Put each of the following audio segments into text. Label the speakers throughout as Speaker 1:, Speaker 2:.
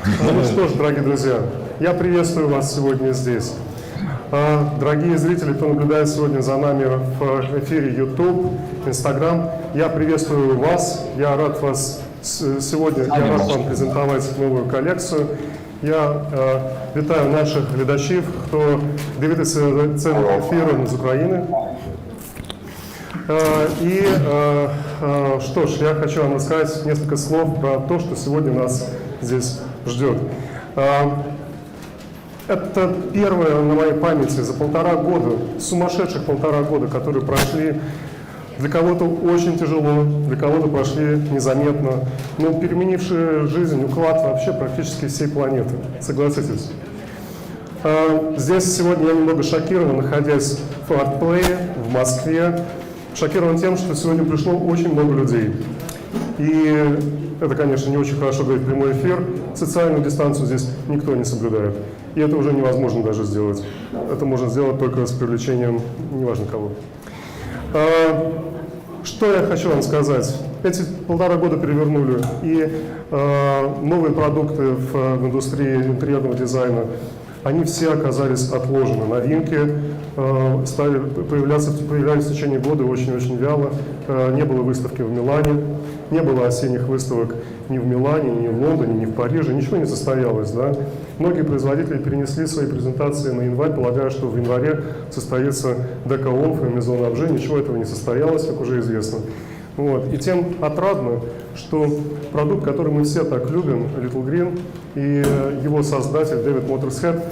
Speaker 1: Ну что ж, дорогие друзья, я приветствую вас сегодня здесь. Дорогие зрители, кто наблюдает сегодня за нами в эфире YouTube, Instagram, я приветствую вас, я рад вас сегодня, я рад вам презентовать новую коллекцію. Я вітаю наших глядачів, хто дивиться цей ефір з України. И что ж, я хочу вам рассказать несколько слов про то, что сегодня нас здесь ждет. Это первое на моей памяти за 1,5 года, сумасшедших 1,5 года, которые прошли для кого-то очень тяжело, для кого-то прошли незаметно, но переменившие жизнь, уклад вообще практически всей планеты, согласитесь. Здесь сегодня я немного шокирован, находясь в Артплее в Москве. Шокирован тем, что сегодня пришло очень много людей. И это, конечно, не очень хорошо говорить прямой эфир. Социальную дистанцию здесь никто не соблюдает. И это уже невозможно даже сделать. Это можно сделать только с привлечением неважно кого. Что я хочу вам сказать? Эти 1,5 года перевернули и новые продукты в индустрии интерьерного дизайна. Они все оказались отложены. Новинки стали появлялись в течение года очень-очень вяло. Не было выставки в Милане, не было осенних выставок ни в Милане, ни в Лондоне, ни в Париже. Ничего не состоялось. Да? Многие производители перенесли свои презентации на январь, полагая, что в январе состоится Декаолф и Maison Objet. Ничего этого не состоялось, как уже известно. Вот. И тем отрадно, что продукт, который мы все так любим, Little Green, и его создатель Дэвид Мотерсхед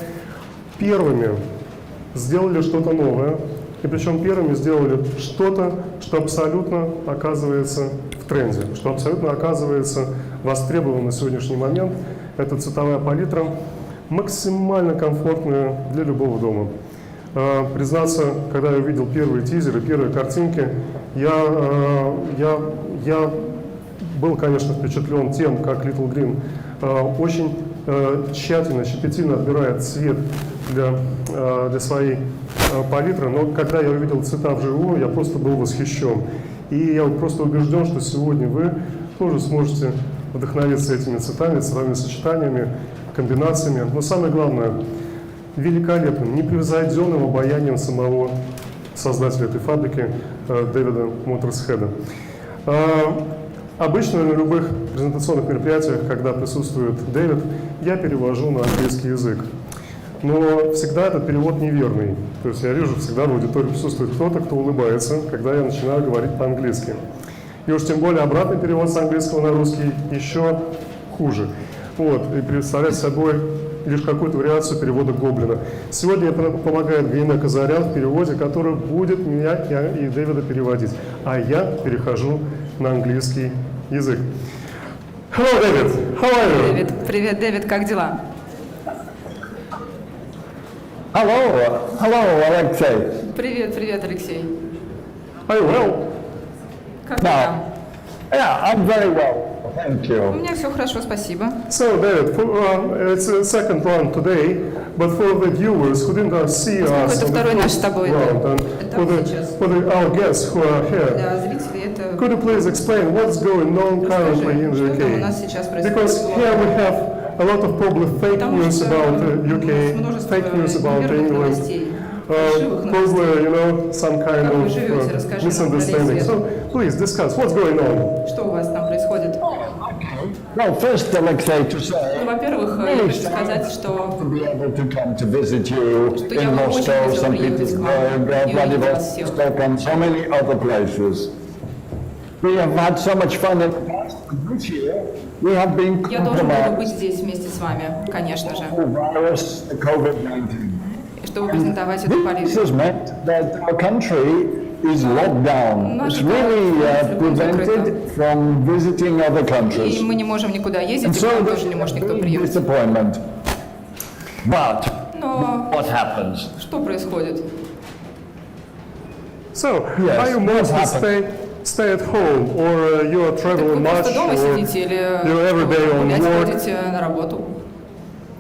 Speaker 1: первыми сделали что-то новое, и причем первыми сделали что-то, что абсолютно оказывается в тренде, что абсолютно оказывается востребовано на сегодняшний момент. Это цветовая палитра, максимально комфортная для любого дома. Признаться, когда я увидел первые тизеры, первые картинки, я был, конечно, впечатлен тем, как Little Green очень тщательно, щепетильно отбирает цвет для своей палитры, но когда я увидел цвета вживую, я просто был восхищен. И я просто убежден, что сегодня вы тоже сможете вдохновиться этими цветами, цветовыми сочетаниями, комбинациями, но самое главное, великолепным, непревзойденным обаянием самого создателя этой фабрики Дэвида Мотерсхеда. Обычно на любых презентационных мероприятиях, когда присутствует Дэвид, я перевожу на английский язык. Но всегда этот перевод неверный. То есть я вижу, всегда в аудитории присутствует кто-то, кто улыбается, когда я начинаю говорить по-английски. И уж тем более обратный перевод с английского на русский еще хуже. Вот, и представляет собой лишь какую-то вариацию перевода Гоблина. Сегодня мне помогает Галина Казарян в переводе, который будет меня и Дэвида переводить. А я перехожу на английский язык. Hello, David. How are you?
Speaker 2: Дэвид. Привет, Дэвид, как дела?
Speaker 3: Hello, Alexei.
Speaker 2: Привет, привет, Алексей.
Speaker 1: Are you well?
Speaker 2: Как ты там?
Speaker 3: Yeah, I'm very well. Thank
Speaker 2: У
Speaker 3: you.
Speaker 2: меня все хорошо, спасибо.
Speaker 1: So, David, it's a second round today, but for the viewers who didn't see us
Speaker 2: Это
Speaker 1: on the
Speaker 2: второй наш с
Speaker 1: first
Speaker 2: тобой
Speaker 1: round, and
Speaker 2: этап сейчас.
Speaker 1: our guests who are here,
Speaker 2: Для зрителей это...
Speaker 1: could you please explain what's going on currently in the
Speaker 2: Что там у
Speaker 1: UK?
Speaker 2: нас сейчас происходит?
Speaker 1: Because here we have a lot of probably fake
Speaker 2: Потому
Speaker 1: news
Speaker 2: что
Speaker 1: about
Speaker 2: у нас
Speaker 1: UK,
Speaker 2: множество
Speaker 1: fake news about
Speaker 2: неверных
Speaker 1: England,
Speaker 2: новостей, фальшивых новостей.
Speaker 1: probably, you know, some kind
Speaker 2: Как вы
Speaker 1: of
Speaker 2: живете, расскажи нам про
Speaker 1: misunderstanding.
Speaker 2: весь
Speaker 1: So, please discuss what's going on.
Speaker 2: Что у вас там происходит?
Speaker 3: Well, first, Alexei, to say,
Speaker 2: Ну, во-первых, я хочу сказать, что
Speaker 3: to be able to come to visit you
Speaker 2: Что я
Speaker 3: in
Speaker 2: бы очень
Speaker 3: Moscow,
Speaker 2: хотела
Speaker 3: St.
Speaker 2: приехать к вам
Speaker 3: Petersburg,
Speaker 2: и увидеть вас всех.
Speaker 3: Vladivostok, and so many other places. We have had so much fun in the past, but this year we have been
Speaker 2: я должен был бы быть
Speaker 3: compromised
Speaker 2: здесь вместе с вами, конечно же,
Speaker 3: with the virus, the COVID-19.
Speaker 2: чтобы презентовать эту
Speaker 3: This
Speaker 2: палитру.
Speaker 3: has meant that our country is locked down. It's really prevented from visiting other
Speaker 2: И
Speaker 3: countries.
Speaker 2: мы не можем никуда ездить,
Speaker 3: And
Speaker 2: и к
Speaker 3: so
Speaker 2: нам
Speaker 3: this
Speaker 2: тоже не может никто
Speaker 3: is a big
Speaker 2: приехать.
Speaker 3: disappointment. But
Speaker 2: Но
Speaker 3: what happens?
Speaker 2: что происходит?
Speaker 1: So,
Speaker 3: Yes,
Speaker 1: are you
Speaker 3: what
Speaker 1: mostly
Speaker 3: happened?
Speaker 1: stay at home, or you are
Speaker 2: Вы
Speaker 1: traveling much,
Speaker 2: просто дома
Speaker 1: or
Speaker 2: сидите или
Speaker 1: you're every day on
Speaker 2: гулять
Speaker 1: work?
Speaker 2: ходите на работу?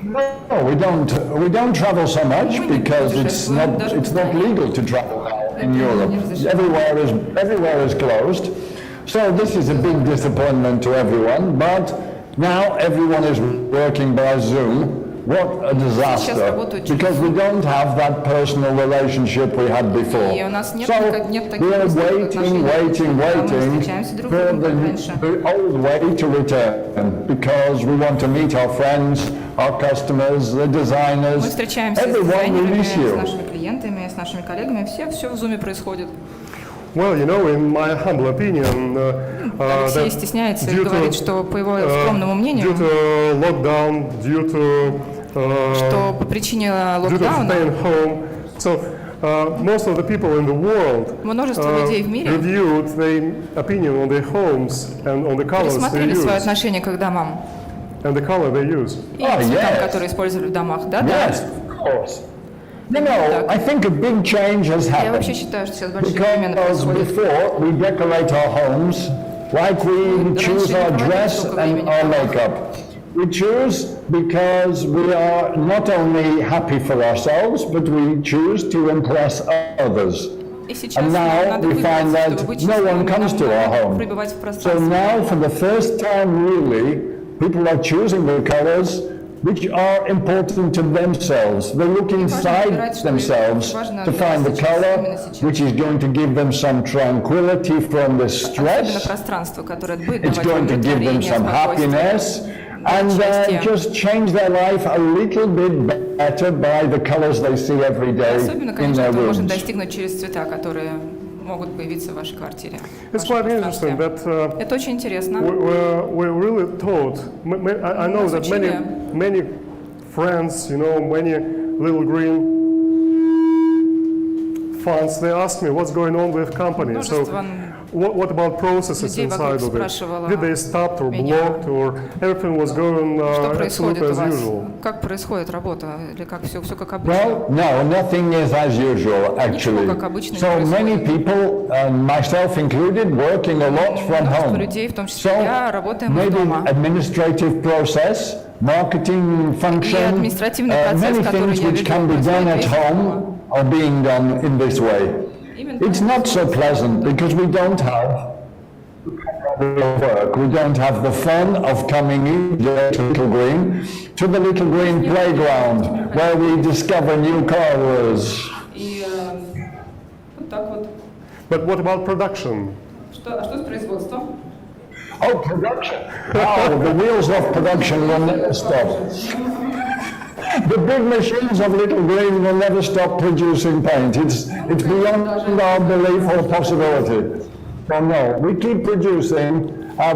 Speaker 3: No, we don't travel so much
Speaker 2: Мы не
Speaker 3: because it's
Speaker 2: путешествуем, даже
Speaker 3: not
Speaker 2: постоянно.
Speaker 3: legal to travel now in
Speaker 2: Это не
Speaker 3: Europe.
Speaker 2: разрешено.
Speaker 3: Everywhere is closed. So this is a big disappointment to everyone, but Now everyone is working by Zoom. What a disaster,
Speaker 2: работают через
Speaker 3: because we don't have that personal relationship we had before.
Speaker 2: И у нас нет
Speaker 3: So
Speaker 2: таких
Speaker 3: we are
Speaker 2: близких отношений,
Speaker 3: waiting
Speaker 2: когда мы встречаемся друг с
Speaker 3: for
Speaker 2: другом, как раньше.
Speaker 3: the old way to return, because we want to meet our friends, our customers, the
Speaker 2: Мы
Speaker 3: designers.
Speaker 2: встречаемся с
Speaker 3: Everyone will
Speaker 2: дизайнерами,
Speaker 3: miss
Speaker 2: с
Speaker 3: you.
Speaker 2: нашими клиентами, с нашими коллегами. Все в зуме происходит.
Speaker 1: Well, you know, in my humble opinion,
Speaker 2: Алексей
Speaker 1: that
Speaker 2: стесняется и
Speaker 1: due to,
Speaker 2: говорит, что по его скромному мнению,
Speaker 1: due to lockdown, due to
Speaker 2: что по причине
Speaker 1: due to
Speaker 2: локдауна
Speaker 1: staying home, so most of the people in the world
Speaker 2: множество людей в мире
Speaker 1: reviewed their opinion on their homes and on the colors they
Speaker 2: пересмотрели свое
Speaker 1: use
Speaker 2: отношение к их домам
Speaker 1: and the color they use.
Speaker 2: и
Speaker 3: Oh,
Speaker 2: цветам,
Speaker 3: yes.
Speaker 2: которые использовали в домах. Да,
Speaker 3: Yes, of course. You know, I think a big change has
Speaker 2: Я вообще
Speaker 3: happened.
Speaker 2: считаю, что сейчас большие перемены
Speaker 3: Because
Speaker 2: происходят.
Speaker 3: before we decorate our homes like we choose our dress and our makeup. We choose because we are not only happy for ourselves, but we choose to impress others.
Speaker 2: И сейчас
Speaker 3: And now
Speaker 2: надо
Speaker 3: we
Speaker 2: выбрать,
Speaker 3: find that
Speaker 2: чтобы быть
Speaker 3: no one
Speaker 2: счастливым,
Speaker 3: comes to our
Speaker 2: нам
Speaker 3: home.
Speaker 2: пребывать в
Speaker 3: So
Speaker 2: пространстве.
Speaker 3: now for the first time really, people are choosing the colors which are important to themselves. They look inside themselves to find the color which is going to give them some tranquility from the
Speaker 2: Особенно
Speaker 3: stress.
Speaker 2: пространство, которое будет
Speaker 3: It's
Speaker 2: давать
Speaker 3: going to give them
Speaker 2: удовлетворение,
Speaker 3: some happiness and
Speaker 2: счастье.
Speaker 3: just change their life a little bit better by the colors they see every day
Speaker 2: Особенно,
Speaker 3: in
Speaker 2: конечно,
Speaker 3: their
Speaker 2: это можно
Speaker 3: rooms.
Speaker 2: достигнуть через цвета, которые могут появиться в вашей квартире. в
Speaker 1: It's
Speaker 2: вашем
Speaker 1: quite interesting
Speaker 2: пространстве.
Speaker 1: that
Speaker 2: Это очень интересно.
Speaker 1: we really thought. I know
Speaker 2: Нас
Speaker 1: that
Speaker 2: учили.
Speaker 1: many friends, you know, many little green funds. They ask me what's going on with company. So,
Speaker 2: Множество
Speaker 1: what about processes
Speaker 2: людей
Speaker 1: inside
Speaker 2: вокруг
Speaker 1: of it?
Speaker 2: спрашивало
Speaker 1: Did they stop or
Speaker 2: меня,
Speaker 1: blocked or everything was going
Speaker 2: что происходит
Speaker 1: absolutely
Speaker 2: у
Speaker 1: as
Speaker 2: вас?
Speaker 1: usual?
Speaker 2: Как происходит работа? Или как все как обычно?
Speaker 3: Well, no, nothing is as usual, actually.
Speaker 2: как обычно, не
Speaker 3: So many
Speaker 2: происходит.
Speaker 3: people, myself included, working a lot from
Speaker 2: Множество
Speaker 3: home.
Speaker 2: людей, в том числе
Speaker 3: So
Speaker 2: я, работаем из
Speaker 3: maybe
Speaker 2: дома.
Speaker 3: administrative process, marketing function,
Speaker 2: административный процесс,
Speaker 3: many
Speaker 2: который
Speaker 3: things
Speaker 2: я
Speaker 3: which
Speaker 2: веду,
Speaker 3: can be done at
Speaker 2: происходит весь
Speaker 3: home are being done in this way.
Speaker 2: Именно
Speaker 3: It's not so pleasant because we don't have work. We don't have the fun of coming in to Little Green, to the Little Green playground where we discover new colors.
Speaker 2: И вот так вот.
Speaker 1: But what about production?
Speaker 2: А что с производством?
Speaker 3: Oh, production. Oh, the wheels of production will never stop. The big machines of Little Green will never stop producing paint. It's beyond our belief or possibility. So no, we keep producing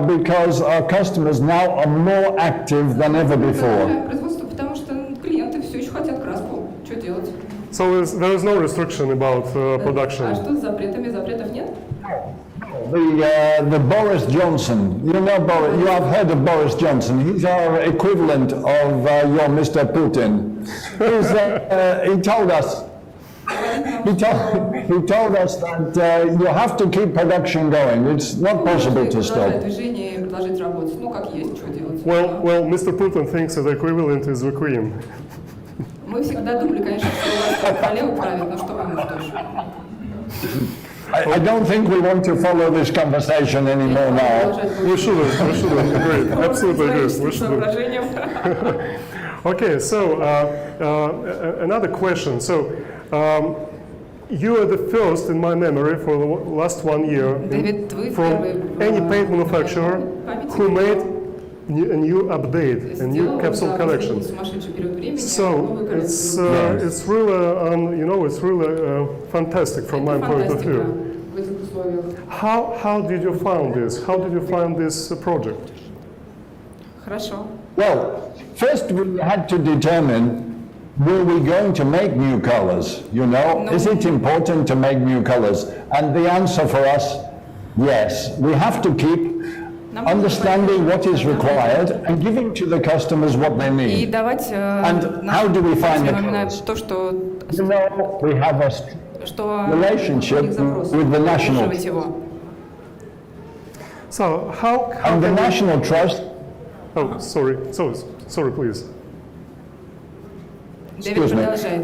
Speaker 3: because our customers now are more active than ever before.
Speaker 2: Производство, потому что клиенты все еще хотят краску. Что делать?
Speaker 1: So there is no restriction about
Speaker 2: А
Speaker 1: production.
Speaker 2: что с запретами? Запретов нет?
Speaker 3: The Boris Johnson, you know Boris, you have heard of Boris Johnson. He's our equivalent of your Mr. Putin. He told us. He told us that you have to keep production going. It's not possible to stop.
Speaker 2: Движение и предложить работать. Ну, как есть, что делать?
Speaker 1: Well, Mr. Putin thinks that the equivalent is the Queen.
Speaker 2: Мы всегда думали, конечно, что власть королеву правит, но что вы можете?
Speaker 3: I don't think we want to follow this conversation anymore now.
Speaker 1: We shouldn't. Agree. Absolutely agree. We shouldn't. Okay, so another question. So you are the first in my memory for the last 1 year
Speaker 2: David, вы
Speaker 1: from
Speaker 2: первый
Speaker 1: any paint manufacturer who made a new update, a new capsule collection. So it's really it's really fantastic from my point of view. How did you find this? How did you find this project?
Speaker 2: Хорошо.
Speaker 3: Well, first we had to determine, were we going to make new colors? You know, is it important to make new colors? And the answer for us, yes. We have to keep understanding what is required and giving to the customers what they
Speaker 2: И
Speaker 3: need.
Speaker 2: давать
Speaker 3: And how do we find the
Speaker 2: именно
Speaker 3: colors?
Speaker 2: то, что
Speaker 3: You know, we have a relationship with the national.
Speaker 2: его.
Speaker 1: So how
Speaker 3: And the
Speaker 1: can we-
Speaker 3: National Trust,
Speaker 1: Oh, sorry, please.
Speaker 2: Дэвид
Speaker 3: excuse me.
Speaker 2: продолжает.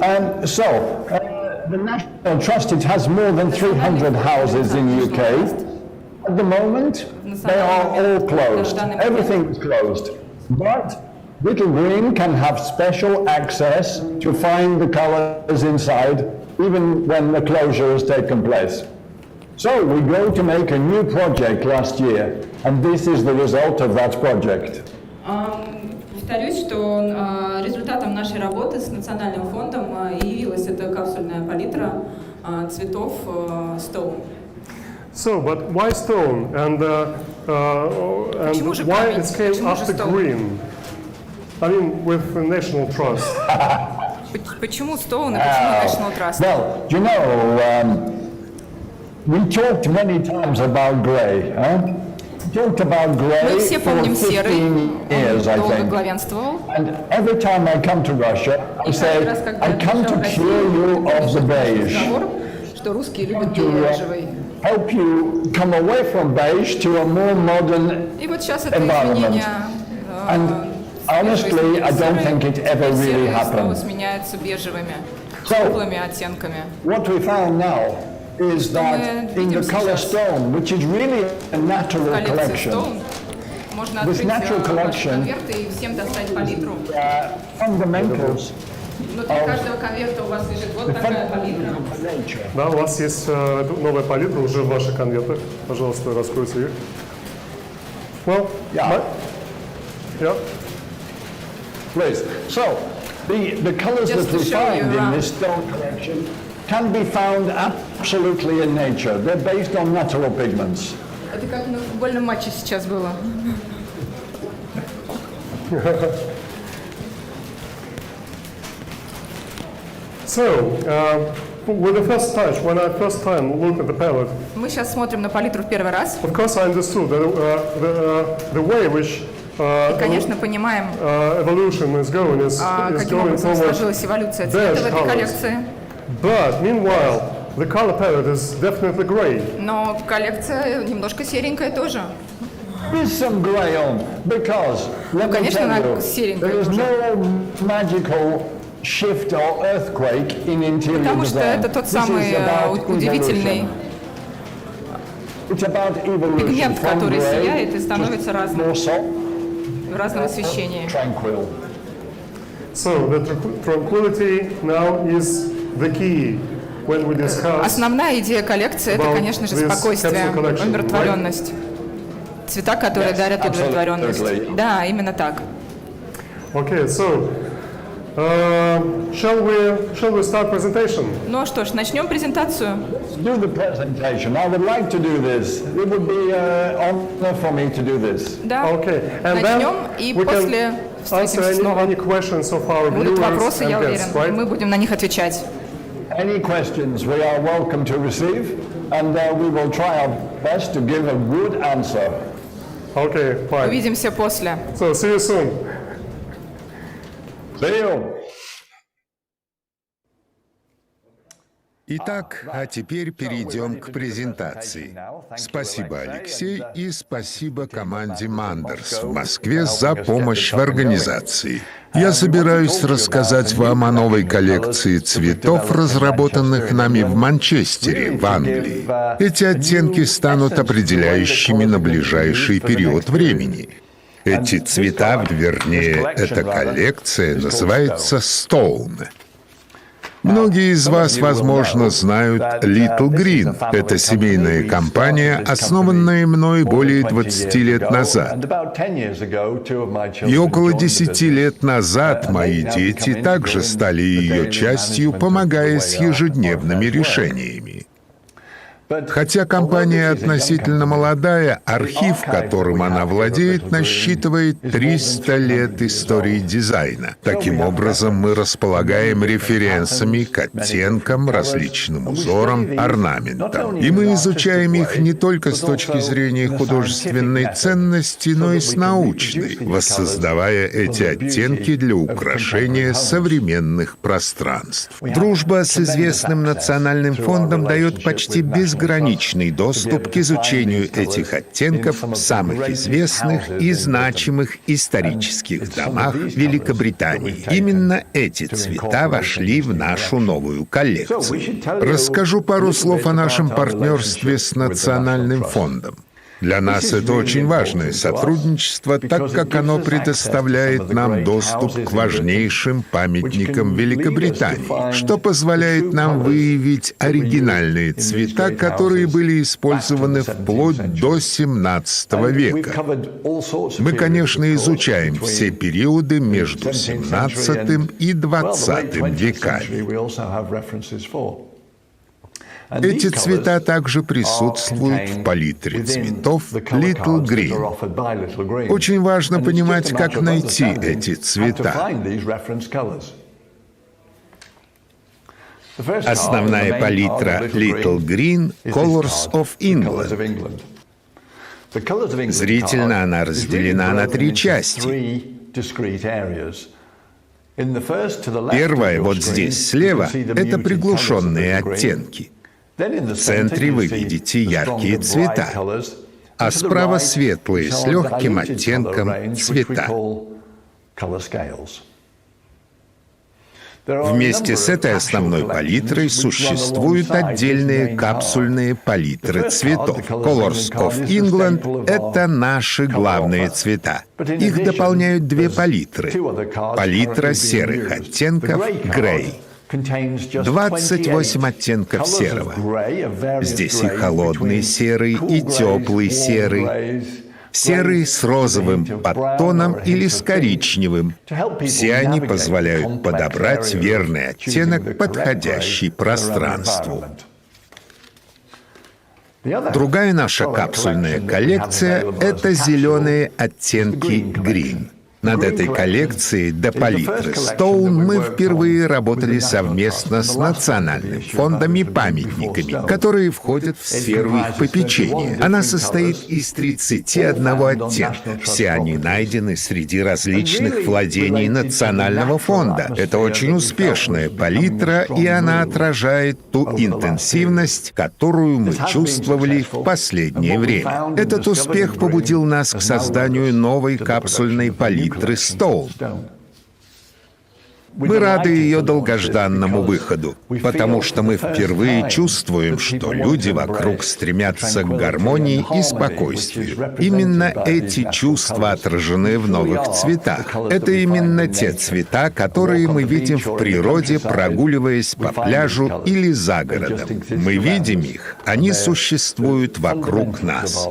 Speaker 3: The National Trust, it has more than 300 houses in UK. At the moment, they are all closed. Everything is closed. But Little Green can have special access to find the colors inside, even when the closure has taken place. So we go to make a new project last year, and this is the result of that project.
Speaker 2: Повторюсь, что результатом нашей работы с Национальным фондом явилась эта капсульная палитра цветов Stone.
Speaker 1: So, but why stone? And
Speaker 2: Почему же
Speaker 1: why
Speaker 2: камень?
Speaker 1: it came
Speaker 2: Почему же
Speaker 1: after
Speaker 2: stone?
Speaker 1: green? I mean, with National Trust.
Speaker 2: Почему Stone и почему National Trust?
Speaker 3: Well, you know, we talked many times about grey. We talked about grey
Speaker 2: Мы все
Speaker 3: for
Speaker 2: помним серый,
Speaker 3: 15 years, I
Speaker 2: он долго
Speaker 3: think.
Speaker 2: главенствовал.
Speaker 3: And every time I come to Russia, I
Speaker 2: И
Speaker 3: say,
Speaker 2: каждый раз, когда
Speaker 3: I
Speaker 2: я
Speaker 3: come to
Speaker 2: приезжал в Россию,
Speaker 3: cure you
Speaker 2: это
Speaker 3: of the beige,
Speaker 2: разговор, что русские любят
Speaker 3: to
Speaker 2: бежевый.
Speaker 3: help you come away from beige to a more modern
Speaker 2: И вот сейчас это
Speaker 3: environment.
Speaker 2: изменение
Speaker 3: And honestly, I don't think it ever really
Speaker 2: серые снова
Speaker 3: happened.
Speaker 2: сменяются бежевыми,
Speaker 3: So-
Speaker 2: теплыми оттенками.
Speaker 3: What we found now is that
Speaker 2: мы
Speaker 3: in the
Speaker 2: видим
Speaker 3: color
Speaker 2: сейчас?
Speaker 3: Stone, which is really a natural
Speaker 2: Коллекции
Speaker 3: collection,
Speaker 2: Stone можно
Speaker 3: This
Speaker 2: открыть
Speaker 3: natural
Speaker 2: ваши
Speaker 3: collection-
Speaker 2: конверты и всем достать палитру.
Speaker 3: fundamentals
Speaker 2: Внутри каждого конверта у вас лежит вот
Speaker 3: the
Speaker 2: такая палитра.
Speaker 3: fundamentals of nature.
Speaker 1: Да, у вас есть новая палитра уже в ваших конвертах. Пожалуйста, раскройте их. Well,
Speaker 3: Yeah.
Speaker 1: yeah.
Speaker 3: Please. So, the colors
Speaker 2: Just
Speaker 3: that
Speaker 2: to
Speaker 3: we
Speaker 2: show
Speaker 3: find
Speaker 2: you
Speaker 3: in
Speaker 2: around.
Speaker 3: this stone collection can be found absolutely in nature. They're based on natural pigments.
Speaker 2: Это как на футбольном матче сейчас было.
Speaker 1: So, with the first touch, when I first time looked at the palette,
Speaker 2: Мы сейчас смотрим на палитру в первый раз.
Speaker 1: of course I understood that the way which
Speaker 2: И, конечно, понимаем,
Speaker 1: evolution is going is
Speaker 2: каким
Speaker 1: going
Speaker 2: образом
Speaker 1: towards
Speaker 2: сложилась эволюция цвета в этой
Speaker 1: colours.
Speaker 2: коллекции.
Speaker 1: But meanwhile, the color palette is definitely gray.
Speaker 2: Но коллекция немножко серенькая тоже.
Speaker 3: There is some grey on, because, let me
Speaker 2: конечно,
Speaker 3: tell
Speaker 2: она
Speaker 3: you,
Speaker 2: серенькая
Speaker 3: there is
Speaker 2: тоже.
Speaker 3: no magical shift or earthquake in interior
Speaker 2: Потому что
Speaker 3: design.
Speaker 2: это тот
Speaker 3: This
Speaker 2: самый
Speaker 3: is about
Speaker 2: удивительный
Speaker 3: evolution. It's about evolution
Speaker 2: пигмент,
Speaker 3: from
Speaker 2: который
Speaker 3: grey
Speaker 2: сияет и
Speaker 3: to
Speaker 2: становится разным
Speaker 3: more soft,
Speaker 2: в разном освещении.
Speaker 3: tranquil.
Speaker 1: So the tranquility now is the key when we discuss.
Speaker 2: Основная идея коллекции – это,
Speaker 1: About
Speaker 2: конечно же,
Speaker 1: this
Speaker 2: спокойствие,
Speaker 1: capsule collection,
Speaker 2: умиротворенность. Цвета, которые
Speaker 3: Yes,
Speaker 2: дарят удовлетворенность.
Speaker 3: absolutely.
Speaker 2: Да, именно так.
Speaker 1: Okay, so shall we start presentation?
Speaker 2: Ну что ж, начнем презентацию.
Speaker 3: Do the presentation. I would like to do this. It would be an honor for me to do this.
Speaker 2: Да,
Speaker 1: Okay, and
Speaker 2: начнем,
Speaker 1: then
Speaker 2: и
Speaker 1: we
Speaker 2: после
Speaker 1: can answer
Speaker 2: встретимся снова.
Speaker 1: any questions of our
Speaker 2: Будут
Speaker 1: viewers
Speaker 2: вопросы, я
Speaker 1: and
Speaker 2: уверен,
Speaker 1: guests,
Speaker 2: и
Speaker 1: right?
Speaker 2: мы будем на них отвечать.
Speaker 3: Any questions we are welcome to receive, and we will try our best to give a good answer.
Speaker 1: Okay, fine.
Speaker 2: Увидимся после.
Speaker 1: So see you soon.
Speaker 3: See you.
Speaker 4: Итак, а теперь перейдем к презентации. Спасибо, Алексей, и спасибо команде Мандерс в Москве за помощь в организации. Я собираюсь рассказать вам о новой коллекции цветов, разработанных нами в Манчестере, в Англии. Эти оттенки станут определяющими на ближайший период времени. Эти цвета, вернее, эта коллекция называется Stone. Многие из вас, возможно, знают Little Green. Это семейная компания, основанная мной более 20 лет назад. И около 10 лет назад мои дети также стали ее частью, помогая с ежедневными решениями. Хотя компания относительно молодая, архив, которым она владеет, насчитывает 300 лет истории дизайна. Таким образом, мы располагаем референсами к оттенкам, различным узорам, орнаментам. И мы изучаем их не только с точки зрения художественной ценности, но и с научной, воссоздавая эти оттенки для украшения современных пространств. Дружба с известным национальным фондом дает почти безграничный доступ к изучению этих оттенков в самых известных и значимых исторических домах Великобритании. Именно эти цвета вошли в нашу новую коллекцию. Расскажу пару слов о нашем партнерстве с Национальным фондом. Для нас это очень важное сотрудничество, так как оно предоставляет нам доступ к важнейшим памятникам Великобритании, что позволяет нам выявить оригинальные цвета, которые были использованы вплоть до XVII века. Мы, конечно, изучаем все периоды между XVII и XX веками. Эти цвета также присутствуют в палитре цветов Little Green. Очень важно понимать, как найти эти цвета. Основная палитра Little Green — Colors of England. Зрительно она разделена на 3 части. Первая, вот здесь слева, это приглушенные оттенки. В центре вы видите яркие цвета, а справа светлые с легким оттенком цвета. Вместе с этой основной палитрой существуют отдельные капсульные палитры цветов. Colors of England — это наши главные цвета. Их дополняют 2 палитры. Палитра серых оттенков Grey. 28 оттенков серого. Здесь и холодный серый, и теплый серый. Серый с розовым подтоном или с коричневым. Все они позволяют подобрать верный оттенок, подходящий пространству. Другая наша капсульная коллекция — это зеленые оттенки Green. Над этой коллекцией до палитры Stone мы впервые работали совместно с Национальным фондом и памятниками, которые входят в сферу их попечения. Она состоит из 31 оттенка. Все они найдены среди различных владений Национального фонда. Это очень успешная палитра, и она отражает ту интенсивность, которую мы чувствовали в последнее время. Этот успех побудил нас к созданию новой капсульной палитры Stone. Мы рады ее долгожданному выходу, потому что мы впервые чувствуем, что люди вокруг стремятся к гармонии и спокойствию. Именно эти чувства отражены в новых цветах. Это именно те цвета, которые мы видим в природе, прогуливаясь по пляжу или за городом. Мы видим их, они существуют вокруг нас.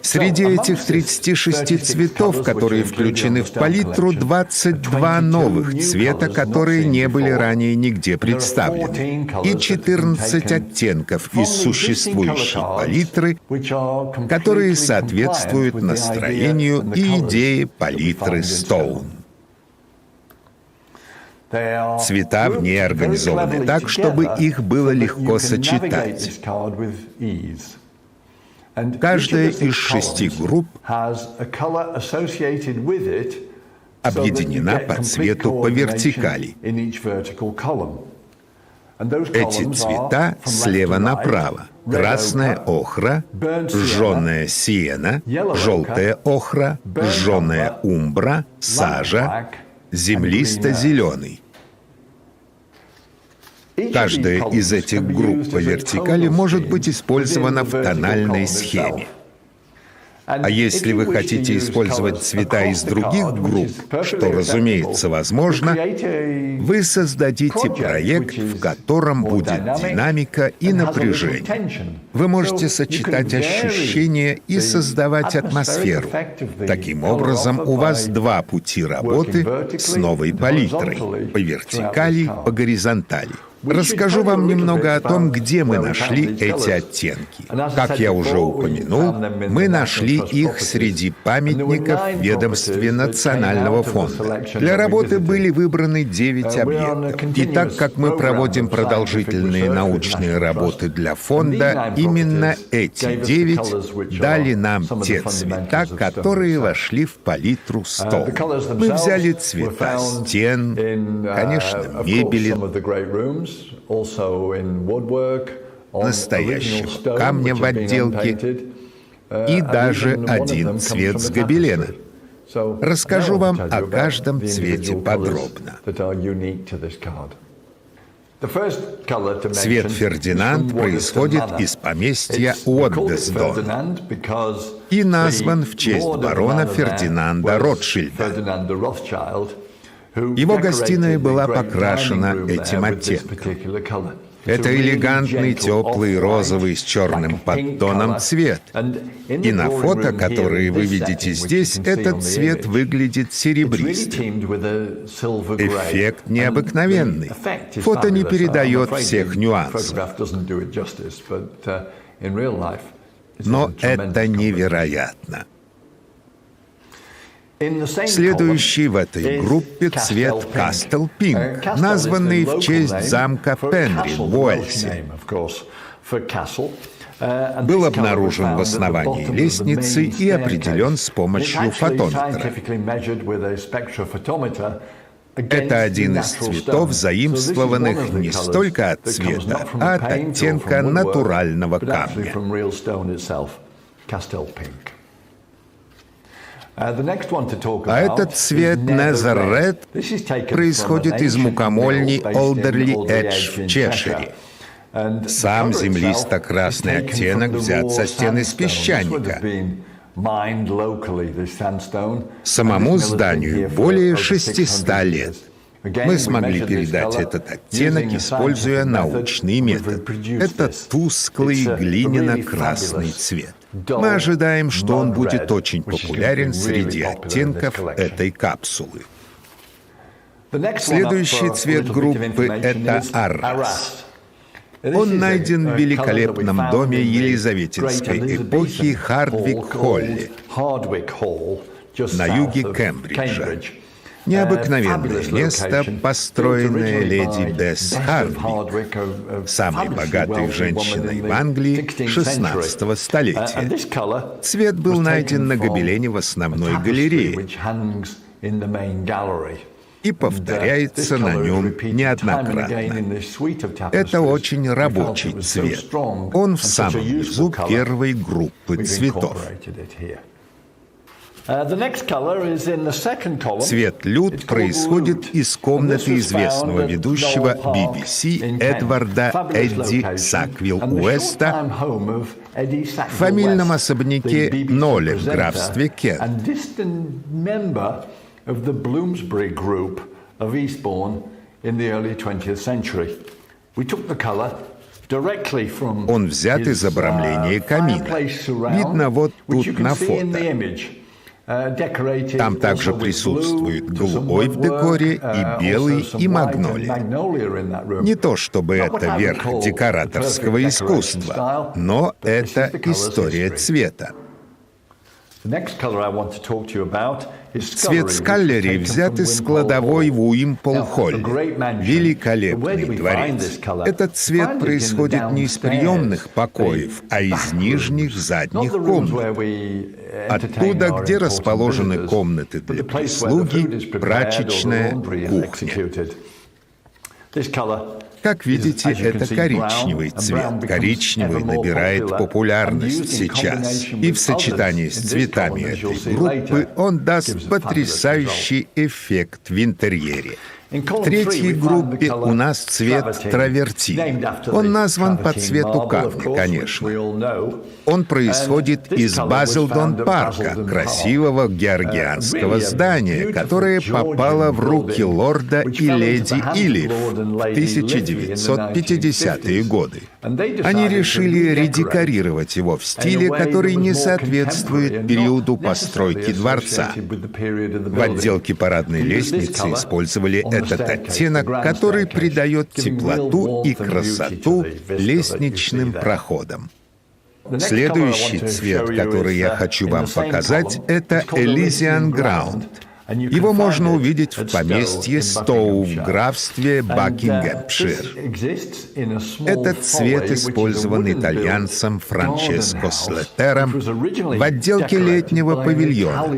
Speaker 4: Среди этих 36 цветов, которые включены в палитру, 22 новых цвета, которые не были ранее нигде представлены, и 14 оттенков из существующей палитры, которые соответствуют настроению и идее палитры Stone. Цвета в ней организованы так, чтобы их было легко сочетать. Каждая из 6 групп объединена по цвету по вертикали. Эти цвета слева направо. Красная охра, жженая сиена, желтая охра, жженая умбра, сажа, землисто-зеленый. Каждая из этих групп по вертикали может быть использована в тональной схеме. А если вы хотите использовать цвета из других групп, что, разумеется, возможно, вы создадите проект, в котором будет динамика и напряжение. Вы можете сочетать ощущения и создавать атмосферу. Таким образом, у вас 2 пути работы с новой палитрой — по вертикали, по горизонтали. Расскажу вам немного о том, где мы нашли эти оттенки. Как я уже упомянул, мы нашли их среди памятников в ведомстве Национального фонда. Для работы были выбраны 9 объектов. И так как мы проводим продолжительные научные работы для фонда, именно эти 9 дали нам те цвета, которые вошли в палитру Stone. Мы взяли цвета стен, конечно, мебели, настоящего камня в отделке и даже один цвет с гобелена. Расскажу вам о каждом цвете подробно. Цвет Фердинанд происходит из поместья Уотдесдон и назван в честь барона Фердинанда Ротшильда. Его гостиная была покрашена этим оттенком. Это элегантный, теплый, розовый с черным подтоном цвет. И на фото, которые вы видите здесь, этот цвет выглядит серебристым. Эффект необыкновенный. Фото не передает всех нюансов. Но это невероятно. Следующий в этой группе цвет Castle Pink, названный в честь замка Пенрин в Уэльсе. Был обнаружен в основании лестницы и определен с помощью фотометра. Это один из цветов, заимствованных не столько от цвета, а от оттенка натурального камня. А этот цвет Nether Red происходит из мукомольни Олдерли Эдж в Чешире. Сам землисто-красный оттенок взят со стен из песчаника. Самому зданию более 600 лет. Мы смогли передать этот оттенок, используя научный метод. Это тусклый глиняно-красный цвет. Мы ожидаем, что он будет очень популярен среди оттенков этой капсулы. Следующий цвет группы — это аррас. Он найден в великолепном доме елизаветинской эпохи Хардвик-Холле на юге Кембриджа. Необыкновенное место, построенное леди Бесс Хардвик, самой богатой женщиной в Англии XVI столетия. Цвет был найден на гобелене в основной галерее и повторяется на нем неоднократно. Это очень рабочий цвет. Он в самом низу первой группы цветов. Цвет люд происходит из комнаты известного ведущего BBC Эдварда Эдди Саквилл-Уэста в фамильном особняке Ноле в графстве Кент. Он взят из обрамления камина. Видно вот тут на фото. Там также присутствует голубой в декоре и белый, и магнолия. Не то чтобы это верх декораторского искусства, но это история цвета. Цвет скаллери взят из кладовой в Уимпол-Холле. Великолепный дворец. Этот цвет происходит не из приемных покоев, а из нижних задних комнат. Оттуда, где расположены комнаты для прислуги, прачечная, кухня. Как видите, это коричневый цвет. Коричневый набирает популярность сейчас. И в сочетании с цветами этой группы он даст потрясающий эффект в интерьере. В третьей группе у нас цвет травертин. Он назван по цвету камня, конечно. Он происходит из Базилдон-парка, красивого георгианского здания, которое попало в руки лорда и леди Илиф в 1950-е годы. Они решили редекорировать его в стиле, который не соответствует периоду постройки дворца. В отделке парадной лестницы использовали этот оттенок, который придает теплоту и красоту лестничным проходам. Следующий цвет, который я хочу вам показать, это Elysian Ground. Его можно увидеть в поместье Стоу в графстве Бакингемшир. Этот цвет использован итальянцем Франческо Слетером в отделке летнего павильона.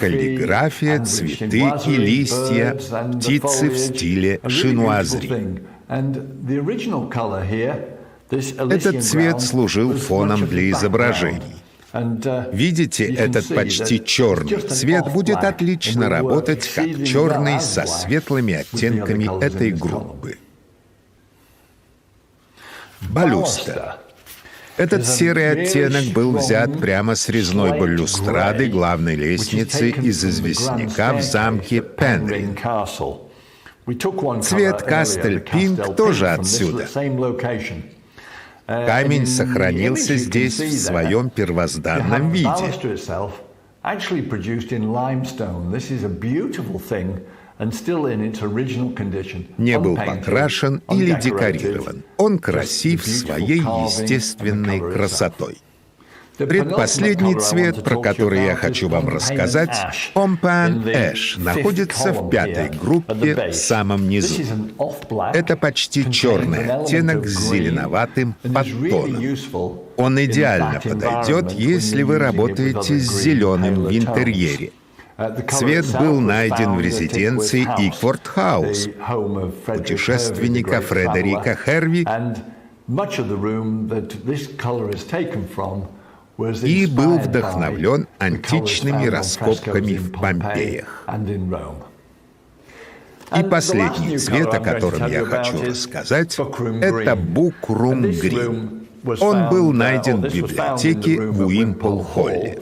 Speaker 4: Каллиграфия, цветы и листья, птицы в стиле шинуазри. Этот цвет служил фоном для изображений. Видите, этот почти черный цвет будет отлично работать как черный со светлыми оттенками этой группы. Балюстра. Этот серый оттенок был взят прямо с резной балюстрады главной лестницы из известняка в замке Пенрин. Цвет Кастель-Пинк тоже отсюда. Камень сохранился здесь в своем первозданном виде. Не был покрашен или декорирован. Он красив своей естественной красотой. Предпоследний цвет, про который я хочу вам рассказать, Помпан Эш, находится в 5-й группе в самом низу. Это почти черный оттенок с зеленоватым подтоном. Он идеально подойдет, если вы работаете с зеленым в интерьере. Цвет был найден в резиденции Икфорд Хаус путешественника Фредерика Херви и был вдохновлен античными раскопками в Помпеях. И последний цвет, о котором я хочу рассказать, это Букрум Грин. Он был найден в библиотеке в Уимпл-Холле.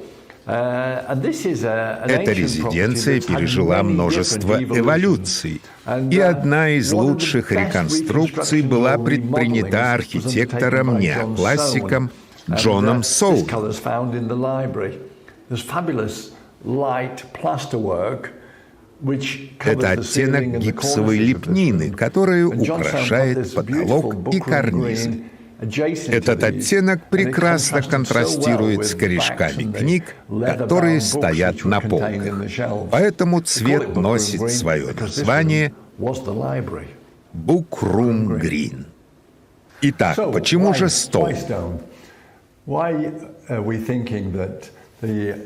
Speaker 4: Эта резиденция пережила множество эволюций, и одна из лучших реконструкций была предпринята архитектором неоклассиком Джоном Соуном. Это оттенок гипсовой лепнины, которая украшает потолок и карнизы. Этот оттенок прекрасно контрастирует с корешками книг, которые стоят на полках. Поэтому цвет носит свое название Букрум Грин. Итак, почему же Стоун?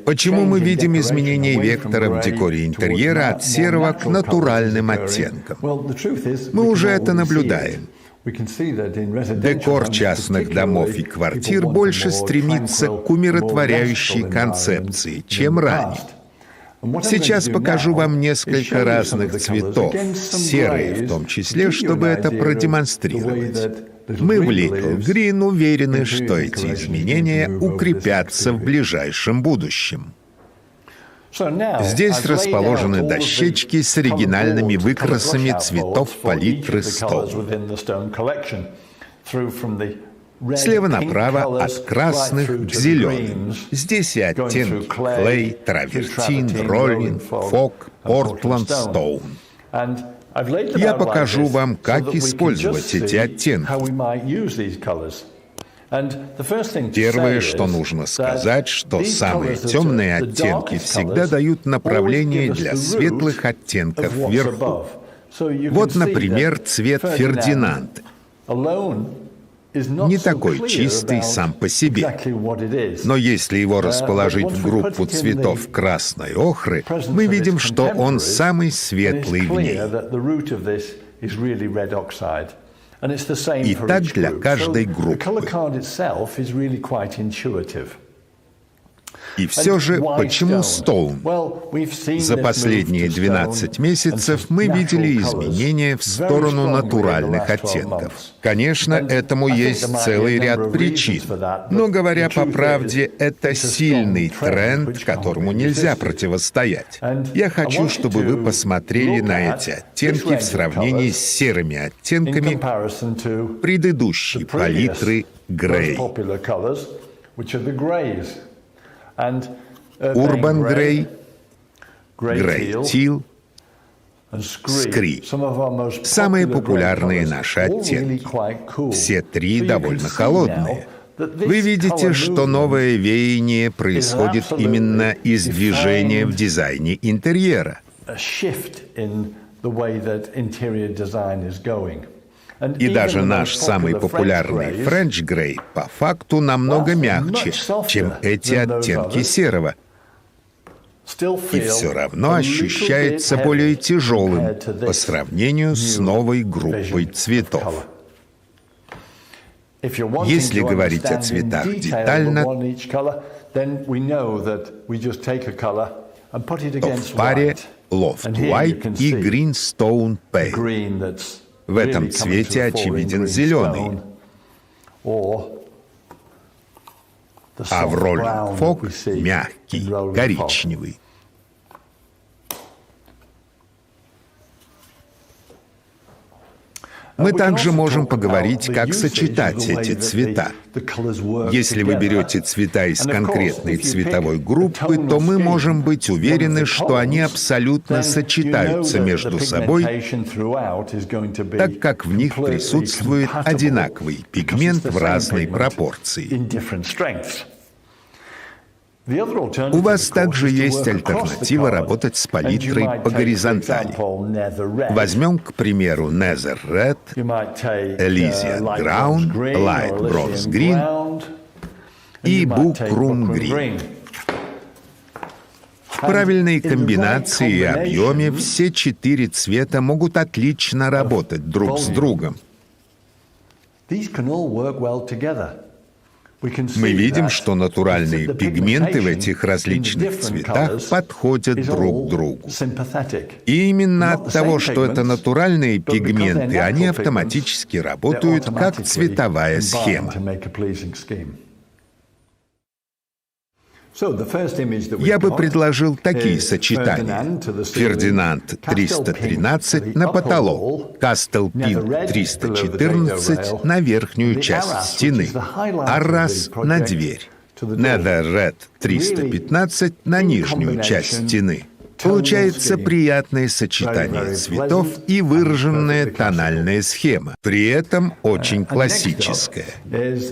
Speaker 4: Почему мы видим изменение вектора в декоре интерьера от серого к натуральным оттенкам? Мы уже это наблюдаем. Декор частных домов и квартир больше стремится к умиротворяющей концепции, чем ранее. Сейчас покажу вам несколько разных цветов, серые в том числе, чтобы это продемонстрировать. Мы в Little Green уверены, что эти изменения укрепятся в ближайшем будущем. Здесь расположены дощечки с оригинальными выкрасами цветов палитры Stone. Слева направо от красных к зеленым. Здесь и оттенки клей, травертин, роллин, фок, портланд, стоун. Я покажу вам, как использовать эти оттенки. Первое, что нужно сказать, что самые темные оттенки всегда дают направление для светлых оттенков вверху. Вот, например, цвет Фердинанд. Не такой чистый сам по себе. Но если его расположить в группу цветов красной охры, мы видим, что он самый светлый в ней. И так для каждой группы. И все же, почему Стоун? За последние 12 месяцев мы видели изменения в сторону натуральных оттенков. Конечно, этому есть целый ряд причин. Но, говоря по правде, это сильный тренд, которому нельзя противостоять. Я хочу, чтобы вы посмотрели на эти оттенки в сравнении с серыми оттенками предыдущей палитры Грей. Урбан Грей, Грей Тил, Скри. Самые популярные наши оттенки. Все три довольно холодные. Вы видите, что новое веяние происходит именно из движения в дизайне интерьера. И даже наш самый популярный French Grey по факту намного мягче, чем эти оттенки серого. И все равно ощущается более тяжелым по сравнению с новой группой цветов. Если говорить о цветах детально,
Speaker 3: then we know that we just take a color and put it
Speaker 4: то
Speaker 3: against
Speaker 4: в паре
Speaker 3: white.
Speaker 4: Loft
Speaker 3: And here you
Speaker 4: White
Speaker 3: can
Speaker 4: и
Speaker 3: see
Speaker 4: Greenstone Pale.
Speaker 3: green that's
Speaker 4: В этом
Speaker 3: really coming
Speaker 4: цвете
Speaker 3: to the fore in
Speaker 4: очевиден зеленый,
Speaker 3: greenstone, or the
Speaker 4: а в
Speaker 3: soft
Speaker 4: Rolling
Speaker 3: brown
Speaker 4: Fog
Speaker 3: that we see
Speaker 4: мягкий,
Speaker 3: in Rolling Fog.
Speaker 4: коричневый. Мы также можем поговорить, как сочетать эти цвета. Если вы берете цвета из конкретной цветовой группы, то мы можем быть уверены, что они абсолютно сочетаются между собой, так как в них присутствует одинаковый пигмент в разной пропорции. У вас также есть альтернатива работать с палитрой по горизонтали. Возьмем, к примеру, Nether Red, Elysian Ground, Light Bronze Green и Bookroom Green. В правильной комбинации и объеме все 4 цвета могут отлично работать друг с другом. Мы видим, что натуральные пигменты в этих различных цветах подходят друг к другу. И именно от того, что это натуральные пигменты, они автоматически работают как цветовая схема. Я бы предложил такие сочетания. Фердинанд 313 на потолок, Кастел Пинк 314 на верхнюю часть стены, Аррас на дверь, Nether Red 315 на нижнюю часть стены. Получается приятное сочетание цветов и выраженная тональная схема, при этом очень классическая.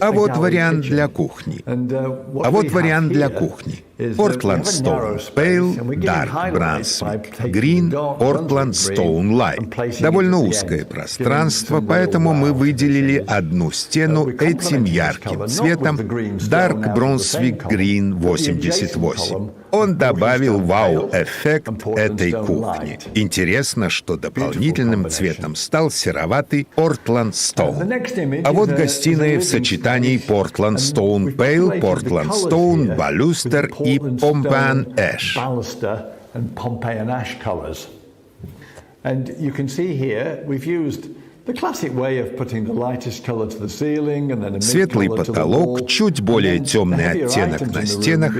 Speaker 4: А вот вариант для кухни. Portland Stone Pale, Dark Brunswick Green, Portland Stone Light. Довольно узкое пространство, поэтому мы выделили одну стену этим ярким цветом Dark Brunswick Green 88. Он добавил вау-эффект этой кухне. Интересно, что дополнительным цветом стал сероватый Portland Stone. А вот гостиная в сочетании Portland Stone Pale, Portland Stone, Baluster и Pompeian Ash. Светлый потолок, чуть более темный оттенок на стенах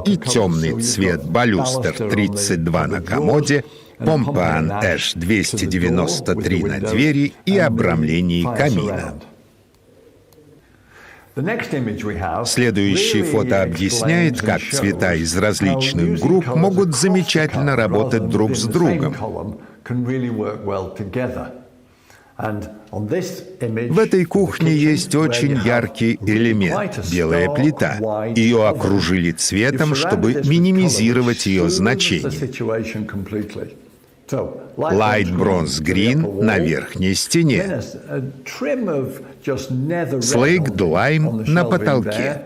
Speaker 4: и темный цвет балюстер 32 на комоде, Pompeian Ash 293 на двери и обрамлении камина. Следующее фото объясняет, как цвета из различных групп могут замечательно работать друг с другом. В этой кухне есть очень яркий элемент – белая плита. Ее окружили цветом, чтобы минимизировать ее значение. Light Bronze Green на верхней стене. Slaked Lime на потолке.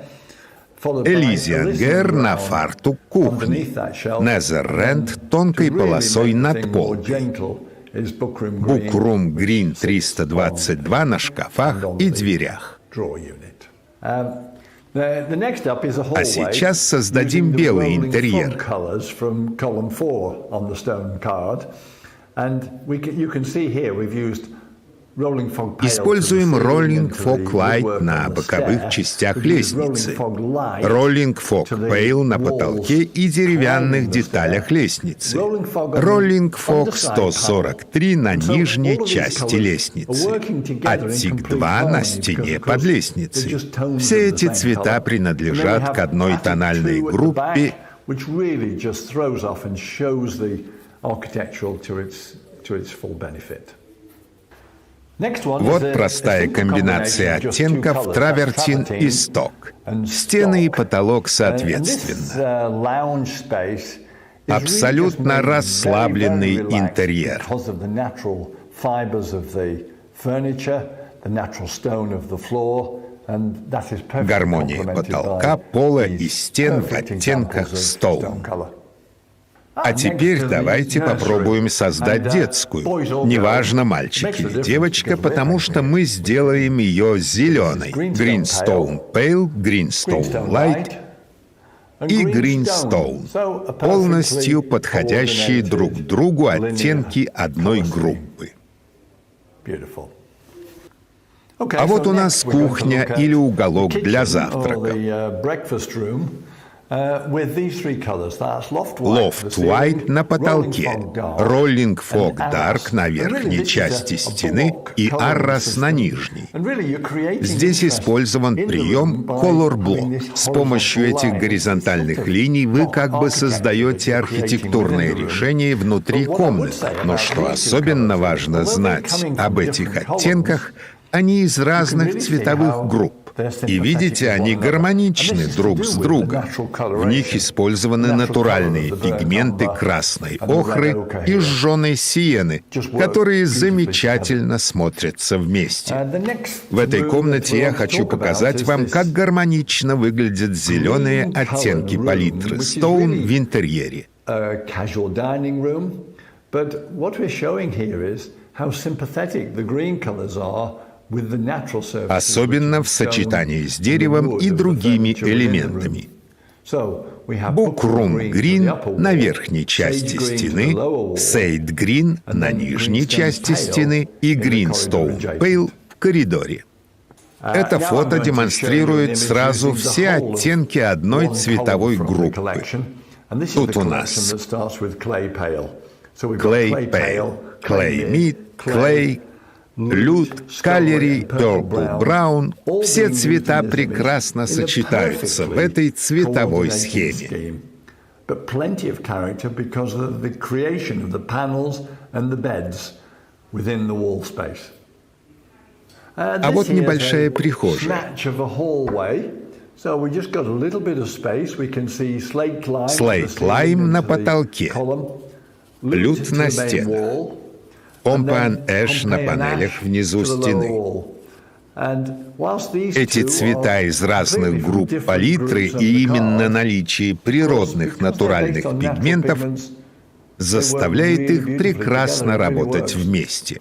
Speaker 4: Elysian Gare на фартук кухни. Nether Red тонкой полосой над полкой. Bookroom Green 322 на шкафах и дверях. А сейчас создадим белый интерьер. Используем Rolling Fog Light на боковых частях лестницы, Rolling Fog Pale на потолке и деревянных деталях лестницы, Rolling Fog 143 на нижней части лестницы, Attic 2 на стене под лестницей. Все эти цвета принадлежат к одной тональной группе Вот простая комбинация оттенков травертин и сток. Стены и потолок соответственно. Абсолютно расслабленный интерьер. Гармония потолка, пола и стен в оттенках стоун. А теперь давайте попробуем создать детскую. Неважно, мальчик или девочка, потому что мы сделаем ее зеленой. Greenstone Pale, Greenstone Light и Greenstone. Полностью подходящие друг другу оттенки одной группы. А вот у нас кухня или уголок для завтрака. Loft White на потолке, Rolling Fog Dark на верхней части стены и Arras на нижней. Здесь использован прием Color Block. С помощью этих горизонтальных линий вы как бы создаете архитектурное решение внутри комнаты. Но что особенно важно знать об этих оттенках, они из разных цветовых групп. И видите, они гармоничны друг с другом. В них использованы натуральные пигменты красной охры и жженой сиены, которые замечательно смотрятся вместе. В этой комнате я хочу показать вам, как гармонично выглядят зеленые оттенки палитры Stone в интерьере. Особенно в сочетании с деревом и другими элементами. Bookroom Green на верхней части стены, Shade Green на нижней части стены и Greenstone Pale в коридоре. Это фото демонстрирует сразу все оттенки одной цветовой группы. Тут у нас Clay Pale, Clay Mid, Clay, Lude, Calery, Purple Brown — все цвета прекрасно сочетаются в этой цветовой схеме. А вот небольшая прихожая. Slate Lime на потолке, Lude на стенах, Pompan Ash на панелях внизу стены. Эти цвета из разных групп палитры и именно наличие природных натуральных пигментов заставляет их прекрасно работать вместе.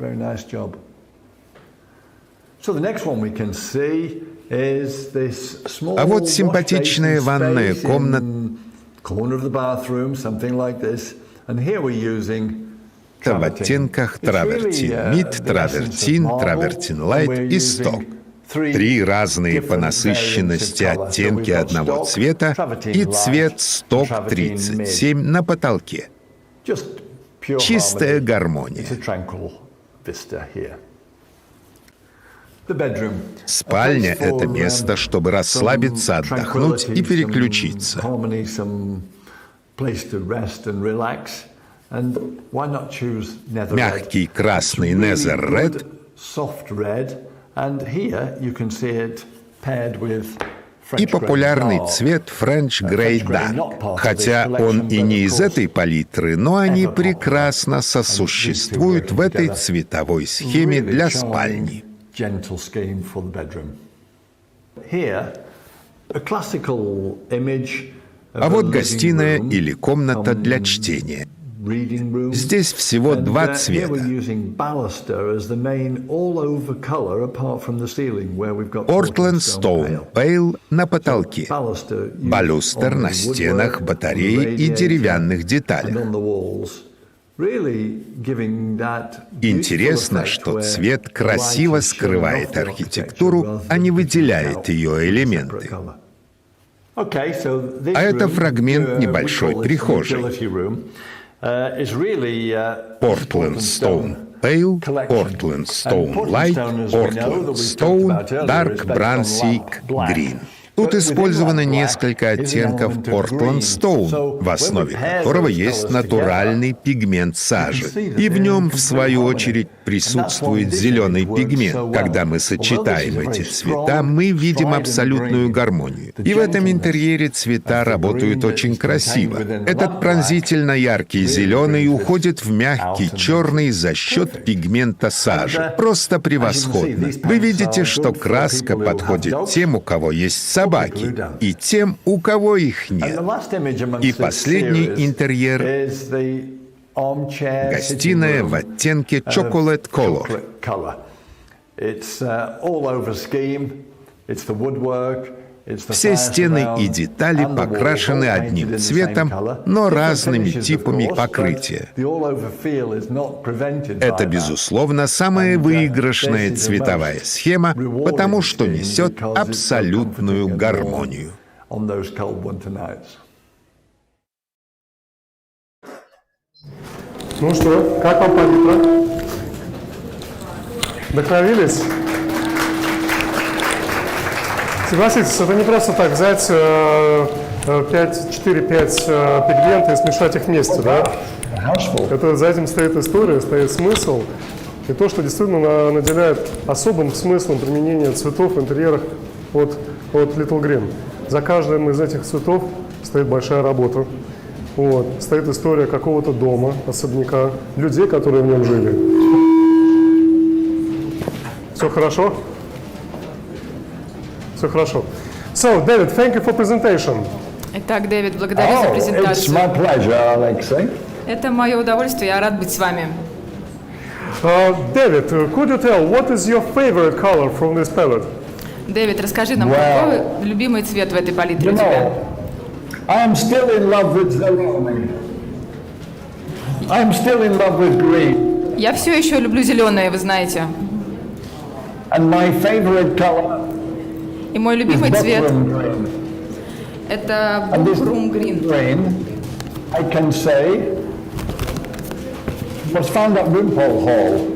Speaker 4: А вот симпатичная ванная комната в оттенках Travertine Mid, Travertine, Travertine Light и Stock. 3 разные по насыщенности оттенки одного цвета и цвет Stock 37 на потолке. Чистая гармония. Спальня — это место, чтобы расслабиться, отдохнуть и переключиться. Мягкий красный Nether Red и популярный цвет French Grey Dark. Хотя он и не из этой палитры, но они прекрасно сосуществуют в этой цветовой схеме для спальни. А вот гостиная или комната для чтения. Здесь всего 2 цвета. Portland Stone Pale на потолке, балюстер на стенах, батареи и деревянных деталях. Интересно, что цвет красиво скрывает архитектуру, а не выделяет ее элементы. А это фрагмент небольшой прихожей. Portland Stone Pale, Portland Stone Light, Portland Stone Dark Brunswick Green. Тут использовано несколько оттенков Portland Stone, в основе которого есть натуральный пигмент сажи. И в нем, в свою очередь, присутствует зеленый пигмент. Когда мы сочетаем эти цвета, мы видим абсолютную гармонию. И в этом интерьере цвета работают очень красиво. Этот пронзительно яркий зеленый уходит в мягкий черный за счет пигмента сажи. Просто превосходно. Вы видите, что краска подходит тем, у кого есть сажа, собаки, и тем, у кого их нет. И последний интерьер — гостиная в оттенке Chocolate Color. Все стены и детали покрашены одним цветом, но разными типами покрытия. Это, безусловно, самая выигрышная цветовая схема, потому что несет абсолютную гармонию.
Speaker 1: Ну что, как вам палитра? Вдохновились? Согласитесь, это не просто так взять 4-5 пигментов и смешать их вместе, да? Это за этим стоит история, стоит смысл. И то, что действительно наделяет особым смыслом применения цветов в интерьерах от Little Green. За каждым из этих цветов стоит большая работа. Вот. Стоит история какого-то дома, особняка, людей, которые в нем жили. Все хорошо? Все хорошо. So, David, thank you for presentation.
Speaker 2: Итак, Дэвид, благодарю за
Speaker 3: It's
Speaker 2: презентацию.
Speaker 3: my pleasure, Alexei.
Speaker 2: Это мое удовольствие, я рад быть с вами.
Speaker 1: David, could you tell what is your favorite color from this palette?
Speaker 2: Дэвид, расскажи нам,
Speaker 3: Wow.
Speaker 2: какой любимый цвет в этой палитре
Speaker 3: You
Speaker 2: у тебя?
Speaker 3: know, I am still in love with zelony. I am still in love with green.
Speaker 2: Я все еще люблю зеленое, вы знаете.
Speaker 3: And my favorite color
Speaker 2: И мой
Speaker 3: is
Speaker 2: любимый цвет
Speaker 3: buckram green.
Speaker 2: – это
Speaker 3: And this
Speaker 2: Buckram Green.
Speaker 3: green, I can say, was found at Wimpole Hall.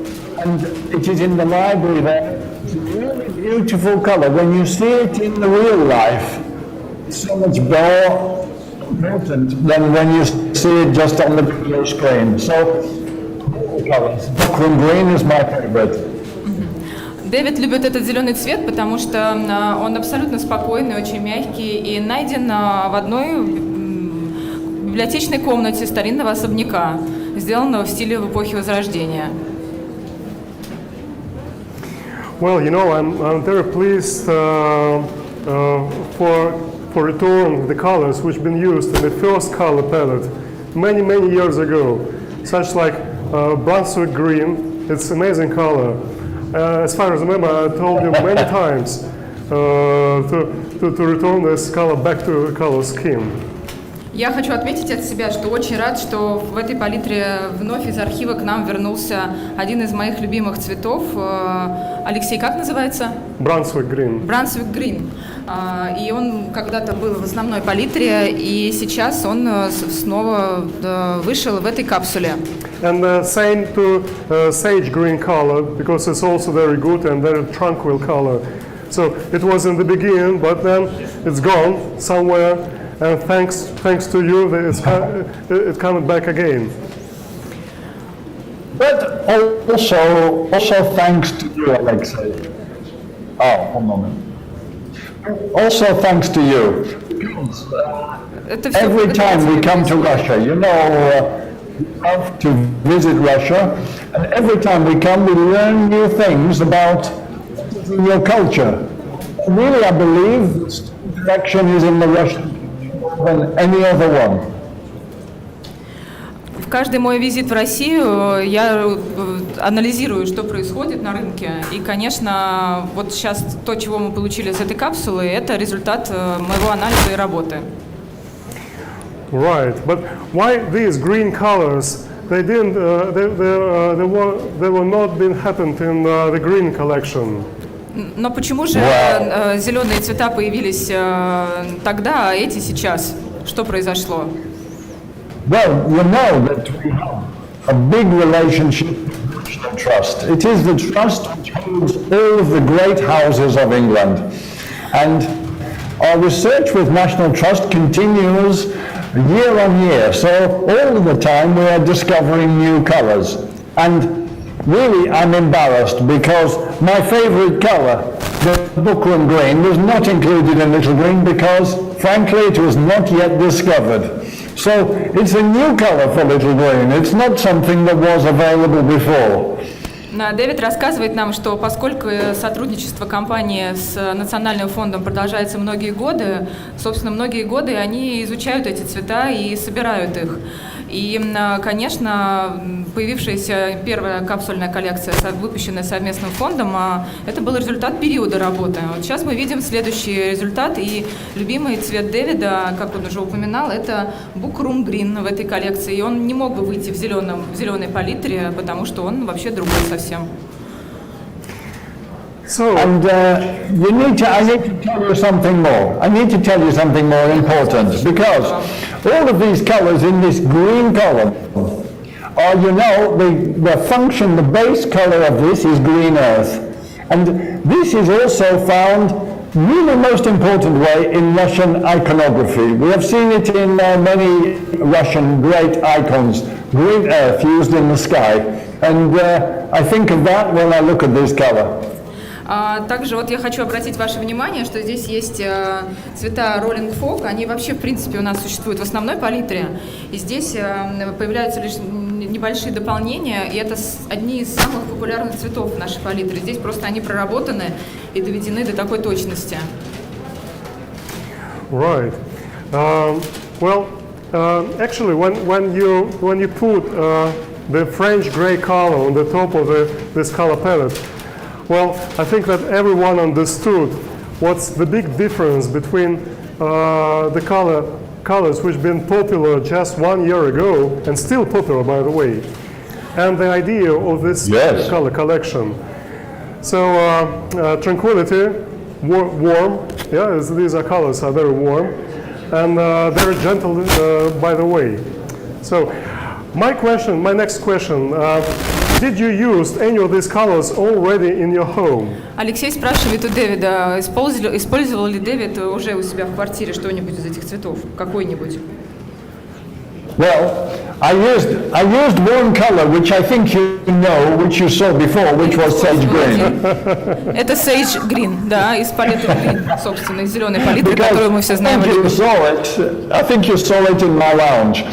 Speaker 3: And it is in the library there. It's a really beautiful color. When you see it in the real life, it's so much more important than when you see it just on the video screen. So, colors. Buckram green is my favorite.
Speaker 2: Дэвид любит этот зеленый цвет, потому что он абсолютно спокойный, очень мягкий и найден в одной библиотечной комнате старинного особняка, сделанного в стиле в эпохе Возрождения.
Speaker 1: Well, you know, I'm very pleased for return the colors which been used in the first color palette many years ago, such like Brunswick green. It's amazing color. As far as I remember, I told you many times to return this color back to color scheme.
Speaker 2: Я хочу отметить от себя, что очень рад, что в этой палитре вновь из архива к нам вернулся один из моих любимых цветов. Алексей, как называется?
Speaker 1: Brunswick green.
Speaker 2: Brunswick Green. И он когда-то был в основной палитре, и сейчас он снова вышел в этой капсуле.
Speaker 1: And same to sage green color, because it's also very good and very tranquil color. So it was in the beginning, but then it's gone somewhere. And thanks to you, it's coming back again.
Speaker 3: But also thanks to you, Alexei. Oh, one moment. Also thanks to you.
Speaker 2: Это всё
Speaker 3: Every time we come to Russia, you know, we love to visit Russia, and every time we come, we learn new things about your culture. Really, I believe this direction is in the Russian than any other one.
Speaker 2: В каждый мой визит в Россию я анализирую, что происходит на рынке. И, конечно, вот сейчас то, чего мы получили из этой капсулы, это результат моего анализа и работы.
Speaker 1: Right, but why these green colors? They didn't. They were not been happened in the green collection.
Speaker 2: Но почему же зеленые цвета появились тогда, а эти сейчас? Что произошло?
Speaker 3: Well, you know that we have a big relationship with National Trust. It is the trust which holds all of the great houses of England. And our research with National Trust continues year on year. So all of the time we are discovering new colours. And really I'm embarrassed because my favourite colour, the Buckram green, was not included in Little Green because frankly it was not yet discovered. So it's a new colour for Little Green. It's not something that was available before.
Speaker 2: Дэвид рассказывает нам, что поскольку сотрудничество компании с Национальным фондом продолжается многие годы, собственно, многие годы они изучают эти цвета и собирают их. И, конечно, появившаяся первая капсульная коллекция, выпущенная совместным фондом, это был результат периода работы. Вот сейчас мы видим следующий результат, и любимый цвет Дэвида, как он уже упоминал, это Bookroom Green в этой коллекции. И он не мог бы выйти в зеленой палитре, потому что он вообще другой совсем.
Speaker 3: And I need to tell you something more. I need to tell you something more important, because all of these colors in this green column are, the function, the base color of this is green earth. And this is also found really most important way in Russian iconography. We have seen it in many Russian great icons, green earth used in the sky. And I think of that when I look at this color.
Speaker 2: Также вот я хочу обратить ваше внимание, что здесь есть цвета Rolling Fog, они вообще в принципе у нас существуют в основной палитре, и здесь появляются лишь небольшие дополнения, и это одни из самых популярных цветов в нашей палитре. Здесь просто они проработаны и доведены до такой точности.
Speaker 1: Right. Actually, when you put the French gray color on the top of this color palette, well, I think that everyone understood what's the big difference between the colors which have been popular just 1 year ago and still popular, by the way, and the idea of this color collection. So tranquility, warm. Yeah, these colors are very warm and very gentle, by the way. So my next question. Did you use any of these colors already in your home?
Speaker 2: Алексей спрашивает у Дэвида, использовал ли Дэвид уже у себя в квартире что-нибудь из этих цветов, какой-нибудь?
Speaker 3: Well, I used one color which I think you know, which you saw before, which was sage green.
Speaker 2: Это Sage Green, да, из палитры Green, собственно, из зеленой палитры,
Speaker 3: Because
Speaker 2: которую мы все знаем.
Speaker 3: I think you saw it in my lounge.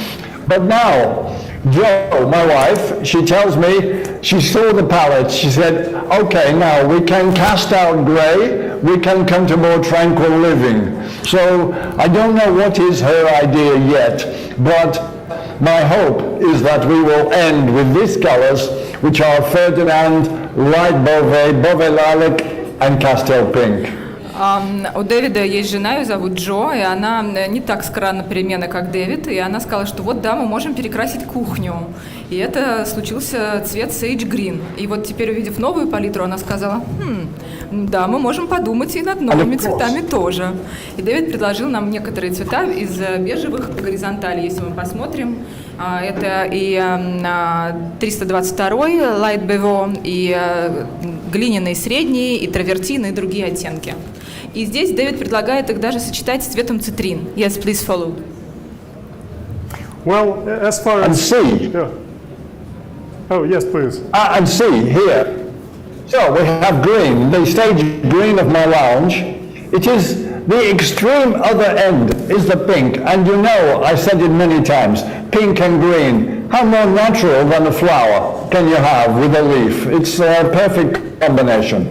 Speaker 3: But now, Jo, my wife, she tells me she saw the palette. She said, okay, now we can cast out grey, we can come to more tranquil living. So I don't know what is her idea yet, but my hope is that we will end with these colors, which are Ferdinand, light Beauvais lilac, and pastel pink.
Speaker 2: У Дэвида есть жена, ее зовут Джо, и она не так скора на перемены, как Дэвид, и она сказала, что вот да, мы можем перекрасить кухню. И это случился цвет Sage Green. И вот теперь, увидев новую палитру, она сказала, да, мы можем подумать и над новыми цветами тоже. И Дэвид предложил нам некоторые цвета из бежевых горизонталей, если мы посмотрим. Это и 322-й Light Beauvais, и глиняный средний, и травертин, и другие оттенки. И здесь Дэвид предлагает их даже сочетать с цветом цитрин. Yes, please follow.
Speaker 1: Well, as far as...
Speaker 3: And see.
Speaker 1: Yeah. Oh, yes, please.
Speaker 3: And see, here. So we have green, the stage green of my lounge. It is the extreme other end is the pink. And you know, I said it many times, pink and green. How more natural than a flower can you have with a leaf? It's a perfect combination.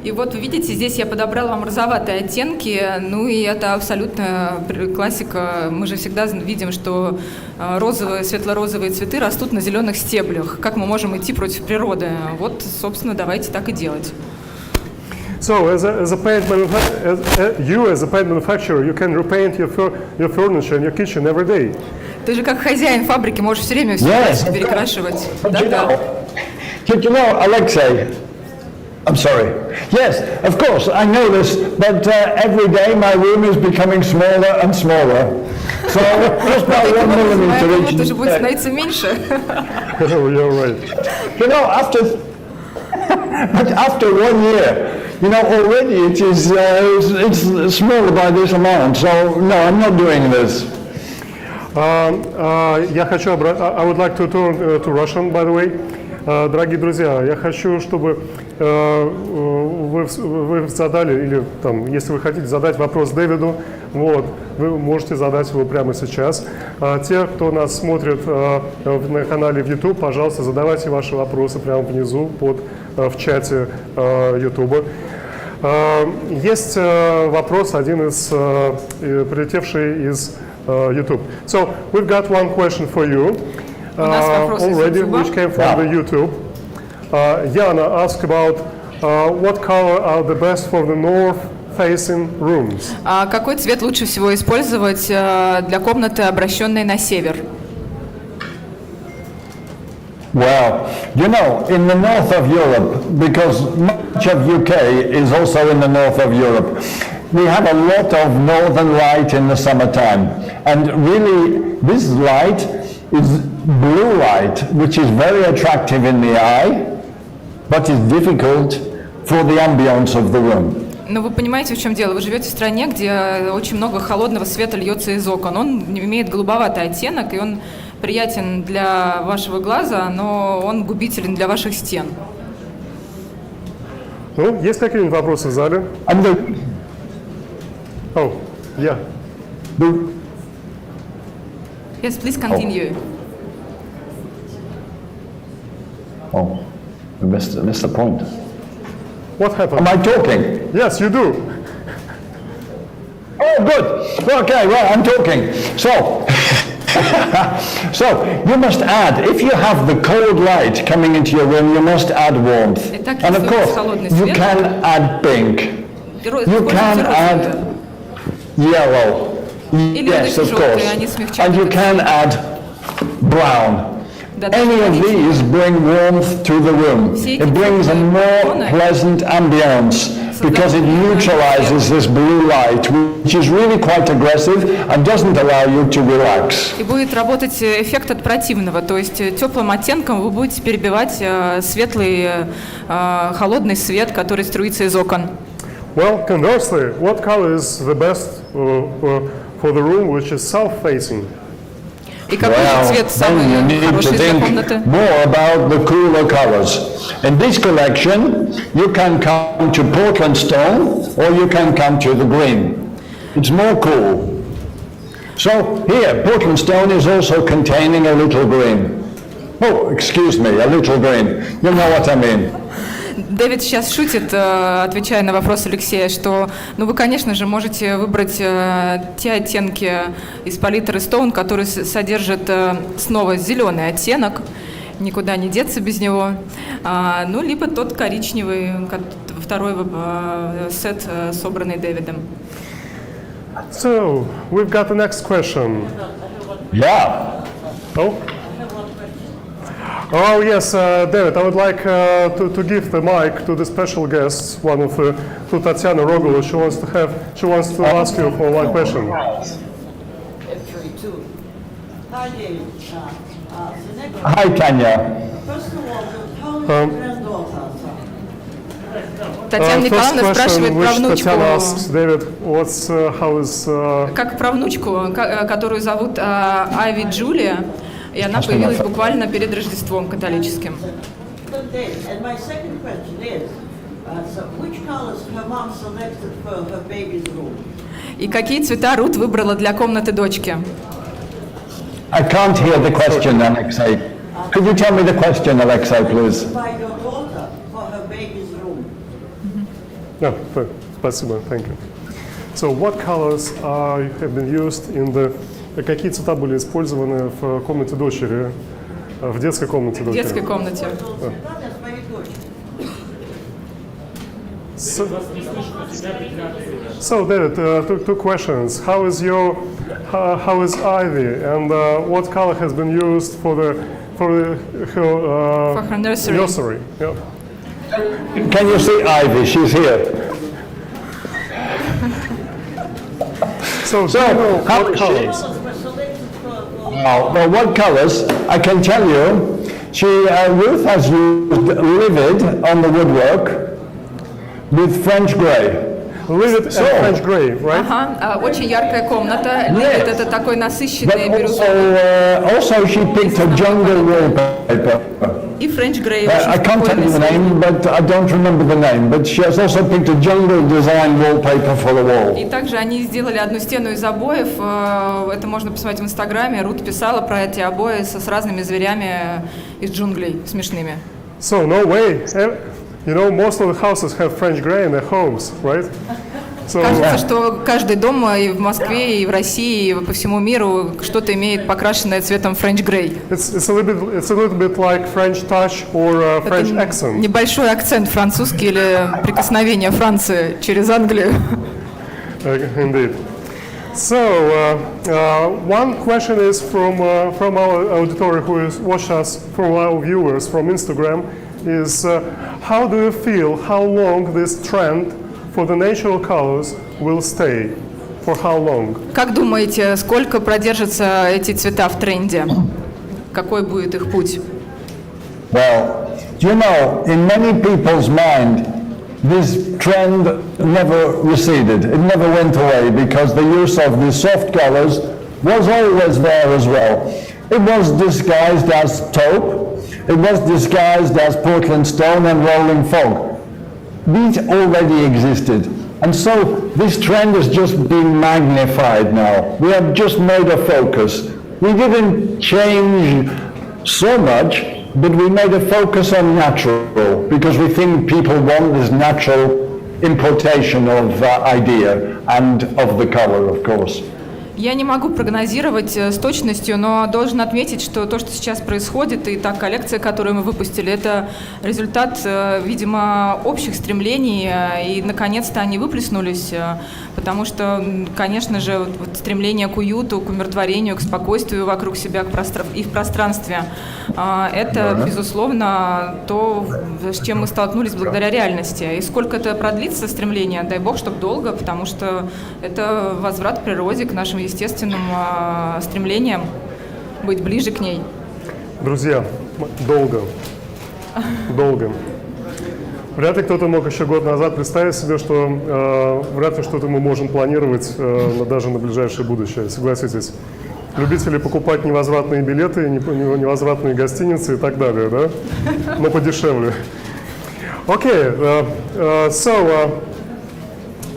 Speaker 2: И вот вы видите, здесь я подобрала вам розоватые оттенки, ну и это абсолютно классика. Мы же всегда видим, что розовые, светло-розовые цветы растут на зеленых стеблях. Как мы можем идти против природы? Вот, собственно, давайте так и делать.
Speaker 1: So, as a paint manufacturer, you can repaint your furniture and your kitchen every day.
Speaker 2: Ты же как хозяин фабрики можешь все время все перекрашивать.
Speaker 3: You know, Alexei, I'm sorry. Yes, of course, I know this, but every day my room is becoming smaller and smaller. So just by 1 millimeter each
Speaker 2: тоже будет
Speaker 3: day.
Speaker 2: становиться меньше.
Speaker 1: Oh, you're right.
Speaker 3: You know, after 1 year, you know, already it is it's smaller by this amount. So no, I'm not doing this.
Speaker 1: I would like to turn to Russian, by the way. Дорогие друзья, я хочу, чтобы вы задали, или там, если вы хотите задать вопрос Дэвиду, вот, вы можете задать его прямо сейчас. А те, кто нас смотрит на канале в YouTube, пожалуйста, задавайте ваши вопросы прямо внизу в чате YouTube. Есть вопрос, один из прилетевший из YouTube. So, we've got one question for you.
Speaker 2: нас вопрос из
Speaker 1: Already,
Speaker 2: YouTube.
Speaker 1: which came from the YouTube. Yana asked about what color are the best for the north-facing rooms.
Speaker 2: А какой цвет лучше всего использовать для комнаты, обращенной на север?
Speaker 3: Well, you know, in the north of Europe, because much of UK is also in the north of Europe, we have a lot of northern light in the summertime. And really, this light is blue light, which is very attractive in the eye, but is difficult for the ambience of the room.
Speaker 2: Ну, вы понимаете, в чем дело? Вы живете в стране, где очень много холодного света льется из окон. Он имеет голубоватый оттенок, и он приятен для вашего глаза, но он губителен для ваших стен.
Speaker 1: Ну, есть какие-нибудь вопросы в зале?
Speaker 3: And the,
Speaker 1: Oh, yeah.
Speaker 2: Yes, please continue.
Speaker 3: oh, I missed the point.
Speaker 1: What happened?
Speaker 3: Am I talking?
Speaker 1: Yes, you do.
Speaker 3: Oh, good. Okay, well, I'm talking. So, so you must add, if you have the cold light coming into your room, you must add warmth.
Speaker 2: Итак,
Speaker 3: And of
Speaker 2: если у вас
Speaker 3: course,
Speaker 2: холодный
Speaker 3: you
Speaker 2: свет,
Speaker 3: can add pink. You
Speaker 2: Используйте
Speaker 3: can
Speaker 2: розовый.
Speaker 3: add yellow.
Speaker 2: Или
Speaker 3: Yes, of
Speaker 2: желтые,
Speaker 3: course.
Speaker 2: они смягчают
Speaker 3: And you
Speaker 2: этот
Speaker 3: can add brown.
Speaker 2: Да,
Speaker 3: Any of
Speaker 2: коричневый.
Speaker 3: these bring warmth to the room.
Speaker 2: Все эти
Speaker 3: It brings a
Speaker 2: цветные
Speaker 3: more
Speaker 2: тоны
Speaker 3: pleasant ambience because it neutralizes this blue light, which is really quite aggressive and doesn't allow you to relax.
Speaker 2: И будет работать эффект от противного, то есть теплым оттенком вы будете перебивать светлый, холодный свет, который струится из окон.
Speaker 1: Well, conversely, what color is the best for the room which is south-facing?
Speaker 2: И какой же цвет
Speaker 3: then you
Speaker 2: самый
Speaker 3: need to
Speaker 2: хороший для
Speaker 3: think
Speaker 2: комнаты?
Speaker 3: more about the cooler colors. In this collection, you can come to Portland stone or you can come to the green. It's more cool. So here, Portland stone is also containing a little green. Oh, excuse me, a little green. You know what I mean.
Speaker 2: Дэвид сейчас шутит, отвечая на вопрос Алексея, что вы, конечно же, можете выбрать те оттенки из палитры Stone, которые содержат снова зеленый оттенок, никуда не деться без него, либо тот коричневый, второй сет, собранный Дэвидом.
Speaker 1: So, we've got the next question.
Speaker 3: Yeah.
Speaker 1: Oh? Oh yes, David, I would like to give the mic to the special guest, to Tatiana Rogolu. She wants to ask you for one question.
Speaker 5: Hi, David. The next
Speaker 3: Hi, Tanya.
Speaker 5: First of all, how is your granddaughter?
Speaker 2: Татьяна
Speaker 1: First
Speaker 2: Николаевна
Speaker 1: question
Speaker 2: спрашивает про
Speaker 1: which
Speaker 2: внучку.
Speaker 1: Tatiana asks David, how is
Speaker 2: Как про внучку, которую зовут Айви Джулия, и она появилась буквально перед Рождеством католическим.
Speaker 5: Good day. And my second question is, so which colors her mom selected for her baby's room?
Speaker 2: И какие цвета Рут выбрала для комнаты дочки?
Speaker 3: I can't hear the question, Alexei. Could you tell me the question, Alexei, please?
Speaker 5: By your daughter for her baby's room.
Speaker 1: Yeah, спасибо, thank you. So, what colors have been used in the... Какие цвета были использованы в комнате дочери, в детской комнате
Speaker 2: В
Speaker 1: дочери?
Speaker 2: детской комнате.
Speaker 5: Цвета для своей дочери.
Speaker 1: So, David, two questions. How is Ivy, and what color has been used for her
Speaker 2: nursery.
Speaker 1: nursery? Yeah.
Speaker 3: Can you see Ivy? She's here.
Speaker 1: So, do you know
Speaker 3: how
Speaker 1: what
Speaker 3: is she?
Speaker 1: colors?
Speaker 5: Colors were selected for
Speaker 3: Well, what colors? I can tell you. Ruth has used livid on the woodwork with French grey.
Speaker 1: Livid and French gray, right?
Speaker 2: Ага, очень яркая комната.
Speaker 3: Yes.
Speaker 2: Это такой
Speaker 3: But
Speaker 2: насыщенный
Speaker 3: also,
Speaker 2: бирюзовый.
Speaker 3: also she picked a jungle wallpaper.
Speaker 2: И French Grey
Speaker 3: I
Speaker 2: очень
Speaker 3: can't tell you the
Speaker 2: спокойный.
Speaker 3: name, but I don't remember the name. But she has also picked a jungle design wallpaper for the wall.
Speaker 2: И также они сделали одну стену из обоев. Это можно посмотреть в Инстаграме. Рут писала про эти обои с разными зверями из джунглей смешными.
Speaker 1: So, no way. You know, most of the houses have French grey in their homes, right? So,
Speaker 2: Кажется, что каждый дом и в Москве, и в России, и по всему миру что-то имеет покрашенное цветом French Grey.
Speaker 1: it's a little bit like French touch or French
Speaker 2: Это
Speaker 1: accent.
Speaker 2: небольшой акцент французский или прикосновение Франции через Англию.
Speaker 1: Indeed. So, one question is from our auditory who is watch us, from our viewers from Instagram, is how do you feel, how long this trend for the natural colors will stay? For how long?
Speaker 2: Как думаете, сколько продержатся эти цвета в тренде? Какой будет их путь?
Speaker 3: Well, you know, in many people's mind, this trend never receded. It never went away because the use of the soft colors was always there as well. It was disguised as taupe, it was disguised as Portland stone and rolling fog. These already existed. And so this trend has just been magnified now. We have just made a focus. We didn't change so much, but we made a focus on natural because we think people want this natural importation of idea and of the color, of course.
Speaker 2: Я не могу прогнозировать с точностью, но должен отметить, что то, что сейчас происходит, и та коллекция, которую мы выпустили, это результат, видимо, общих стремлений, и наконец-то они выплеснулись, потому что, конечно же, вот стремление к уюту, к умиротворению, к спокойствию вокруг себя и в пространстве, это, безусловно, то, с чем мы столкнулись благодаря реальности. И сколько это продлится, стремление, дай бог, чтобы долго, потому что это возврат к природе, к нашим естественным стремлениям быть ближе к ней.
Speaker 1: Друзья, долго. Долго. Вряд ли кто-то мог еще год назад представить себе, что вряд ли что-то мы можем планировать даже на ближайшее будущее, согласитесь. Любители покупать невозвратные билеты, невозвратные гостиницы и так далее, да? Но подешевле. Okay,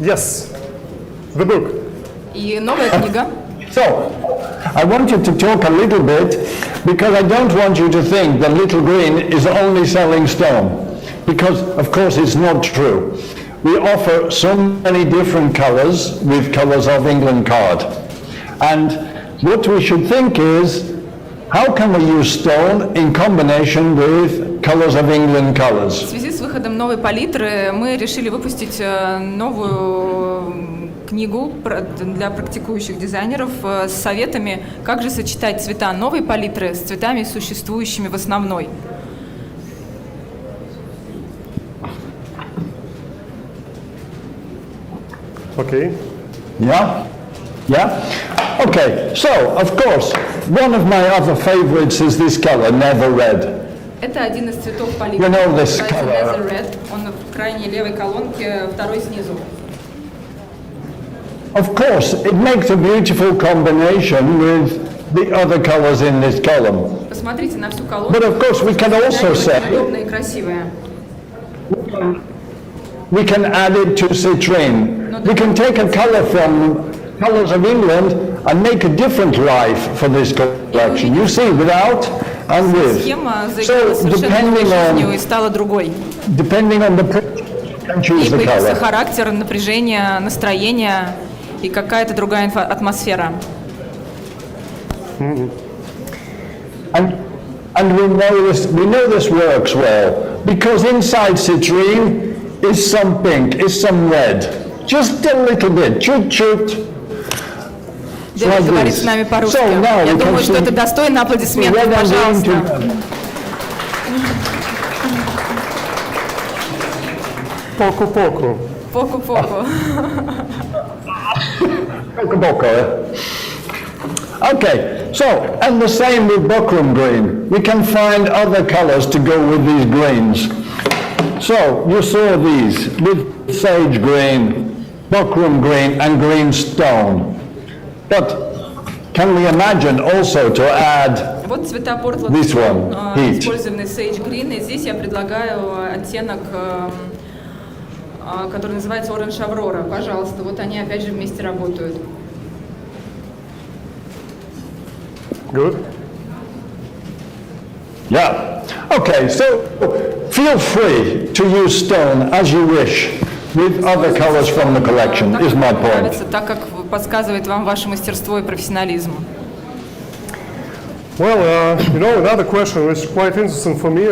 Speaker 1: yes, the book.
Speaker 2: И новая книга.
Speaker 3: So, I want you to talk a little bit because I don't want you to think that Little Green is only selling stone. Because, of course, it's not true. We offer so many different colors with Colors of England card. And what we should think is, how can we use stone in combination with Colors of England colors?
Speaker 2: В связи с выходом новой палитры мы решили выпустить новую книгу для практикующих дизайнеров с советами, как же сочетать цвета новой палитры с цветами, существующими в основной.
Speaker 1: Okay.
Speaker 3: Yeah? Yeah? Okay, so, of course, one of my other favorites is this color, Never Red.
Speaker 2: Это один из цветов палитры.
Speaker 3: You know this
Speaker 2: Называется
Speaker 3: color.
Speaker 2: Nether Red. Он в крайней левой колонке, второй снизу.
Speaker 3: Of course, it makes a beautiful combination with the other colors in this column.
Speaker 2: Посмотрите на всю колонку.
Speaker 3: But of course, we can also say
Speaker 2: удобная и красивая.
Speaker 3: we can add it to citrine. We can take a color from Colors of England and make a different life for this collection. You see, without and with.
Speaker 2: Схема заиграла
Speaker 3: So,
Speaker 2: совершенно новой жизнью и стала другой.
Speaker 3: depending on the print, you can
Speaker 2: И
Speaker 3: choose the
Speaker 2: появился
Speaker 3: color.
Speaker 2: характер, напряжение, настроение и какая-то другая атмосфера.
Speaker 3: And we know this works well because inside citrine is some pink, is some red, just a little bit, чуть-чуть.
Speaker 2: Дэвид говорит с нами по-русски.
Speaker 3: So now
Speaker 2: Я
Speaker 3: we
Speaker 2: думаю,
Speaker 3: can
Speaker 2: что
Speaker 3: see
Speaker 2: это достойно аплодисментов,
Speaker 3: red and green
Speaker 2: пожалуйста.
Speaker 3: together.
Speaker 1: Поку-поку.
Speaker 2: Поку-поку.
Speaker 3: Poco, eh? Okay, so, and the same with buckram green. We can find other colors to go with these greens. So, you saw these with sage green, buckram green, and green stone. But can we imagine also to add
Speaker 2: Вот цвета Portland,
Speaker 3: this one, heat?
Speaker 2: использованный Sage Green, и здесь я предлагаю оттенок, который называется Orange Aurora. Пожалуйста, вот они опять же вместе работают.
Speaker 1: Good.
Speaker 3: Yeah. Okay, so feel free to use stone as you wish with other colors from the collection,
Speaker 2: Так,
Speaker 3: is my
Speaker 2: как
Speaker 3: point.
Speaker 2: нравится, так как подсказывает вам ваше мастерство и профессионализм.
Speaker 1: Well, another question which is quite interesting for me.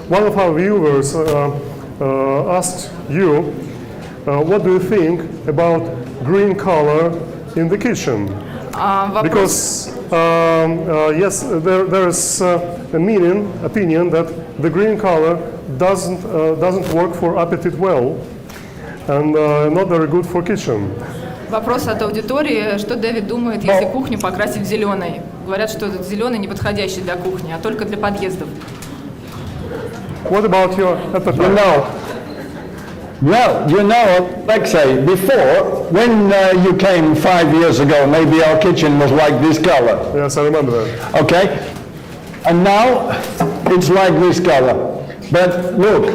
Speaker 1: One of our viewers asked you, what do you think about green color in the kitchen?
Speaker 2: Вопрос.
Speaker 1: Because yes, there is opinion that the green color doesn't work for appetite well, and not very good for kitchen.
Speaker 2: Вопрос от аудитории, что Дэвид думает, если кухню покрасить в зеленый. Говорят, что этот зеленый не подходящий для кухни, а только для подъездов.
Speaker 1: What about your appetite?
Speaker 3: Alexei, before, when you came 5 years ago, maybe our kitchen was like this color,
Speaker 1: Yes, I remember that.
Speaker 3: okay? And now it's like this color. But look,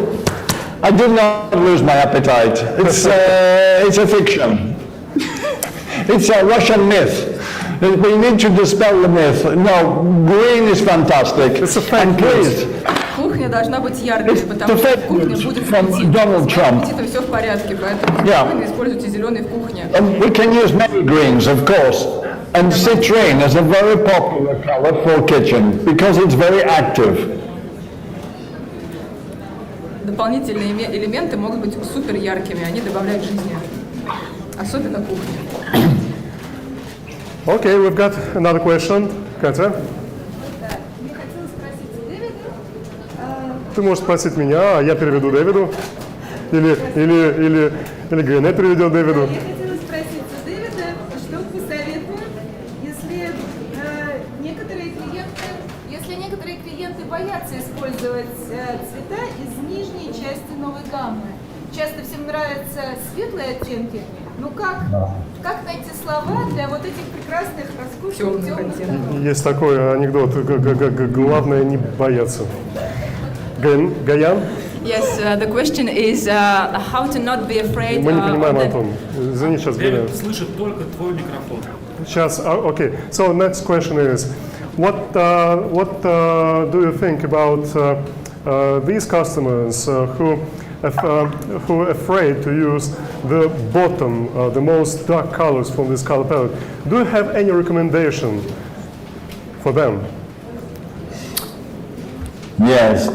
Speaker 3: I did not lose my appetite. It's a fiction. It's a Russian myth. We need to dispel the myth. No, green is fantastic.
Speaker 1: It's a fake
Speaker 3: And please,
Speaker 2: Кухня должна быть яркой, потому
Speaker 3: the
Speaker 2: что
Speaker 3: fake
Speaker 2: кухня
Speaker 3: news
Speaker 2: будет
Speaker 3: from
Speaker 2: светить.
Speaker 3: Donald
Speaker 2: С
Speaker 3: Trump.
Speaker 2: аппетитом все в порядке, поэтому
Speaker 3: Yeah.
Speaker 2: спокойно используйте зеленый в кухне.
Speaker 3: we can use many greens, of course. And citrine is a very popular color for kitchen because it's very active.
Speaker 2: Дополнительные элементы могут быть супер яркими, они добавляют жизни. Особенно кухня.
Speaker 1: Okay, we've got another question. Katya,
Speaker 6: Я хотела спросить у Дэвида,
Speaker 1: ты можешь спросить меня, а я переведу Дэвиду. Или Гене переведет Дэвиду.
Speaker 6: я хотела спросить у Дэвида, что посоветует, если некоторые клиенты боятся использовать цвета из нижней части новой гаммы. Часто всем нравятся светлые оттенки. Ну как найти слова для вот этих прекрасных, роскошных, темных тонов?
Speaker 1: Есть такой анекдот. Главное не бояться. Гаян?
Speaker 2: Yes, the question is how to not be afraid
Speaker 1: Мы не понимаем,
Speaker 2: of the...
Speaker 1: Антон. Извини, сейчас Гаян.
Speaker 7: Дэвид слышит только твой микрофон.
Speaker 1: Сейчас, okay. So next question is, what do you think about these customers who are afraid to use the bottom, the most dark colors from this color palette? Do you have any recommendation for them?
Speaker 3: Yes,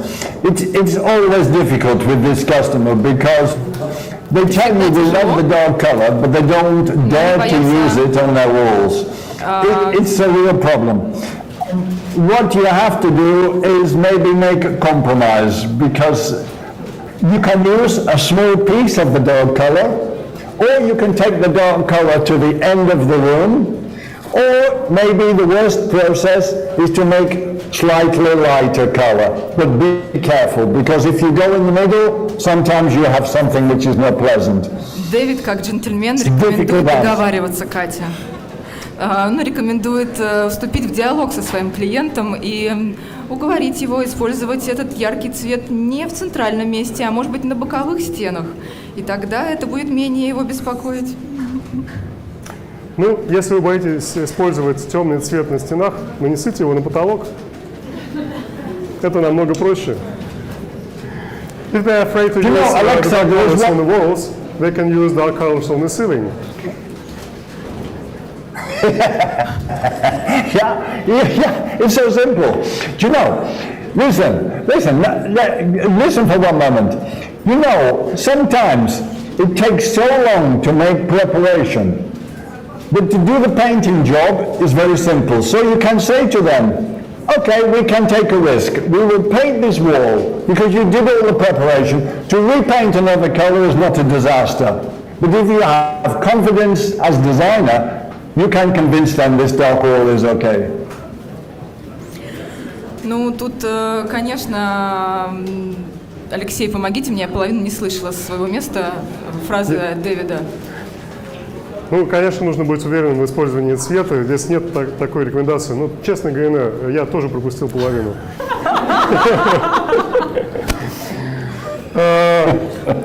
Speaker 3: it's always difficult with this customer because they tell me they love the dark color, but they don't dare to use it on their walls. It's a real problem. What you have to do is maybe make a compromise because you can use a small piece of the dark color, or you can take the dark color to the end of the room, or maybe the worst process is to make slightly lighter color. But be careful, because if you go in the middle, sometimes you have something which is not pleasant.
Speaker 2: Дэвид, как джентльмен,
Speaker 3: difficult
Speaker 2: рекомендует
Speaker 3: dance.
Speaker 2: договариваться, Катя. Рекомендует вступить в диалог со своим клиентом и уговорить его использовать этот яркий цвет не в центральном месте, а может быть на боковых стенах. И тогда это будет менее его беспокоить.
Speaker 1: Ну, если вы боитесь использовать темный цвет на стенах, нанесите его на потолок. Это намного проще. If they're afraid to use
Speaker 3: Alexa,
Speaker 1: dark
Speaker 3: there is
Speaker 1: colors on
Speaker 3: one-
Speaker 1: the walls, they can use dark colors on the ceiling.
Speaker 3: Yeah, it's so simple. Do you know, listen for one moment. You know, sometimes it takes so long to make preparation, but to do the painting job is very simple. So you can say to them, okay, we can take a risk. We will paint this wall because you did all the preparation. To repaint another color is not a disaster. But if you have confidence as designer, you can convince them this dark wall is okay.
Speaker 2: Ну, тут, конечно, Алексей, помогите мне, я половину не слышала со своего места фразы Дэвида.
Speaker 1: Ну, конечно, нужно быть уверенным в использовании цвета. Здесь нет такой рекомендации. Ну, честно говоря, я тоже пропустил половину.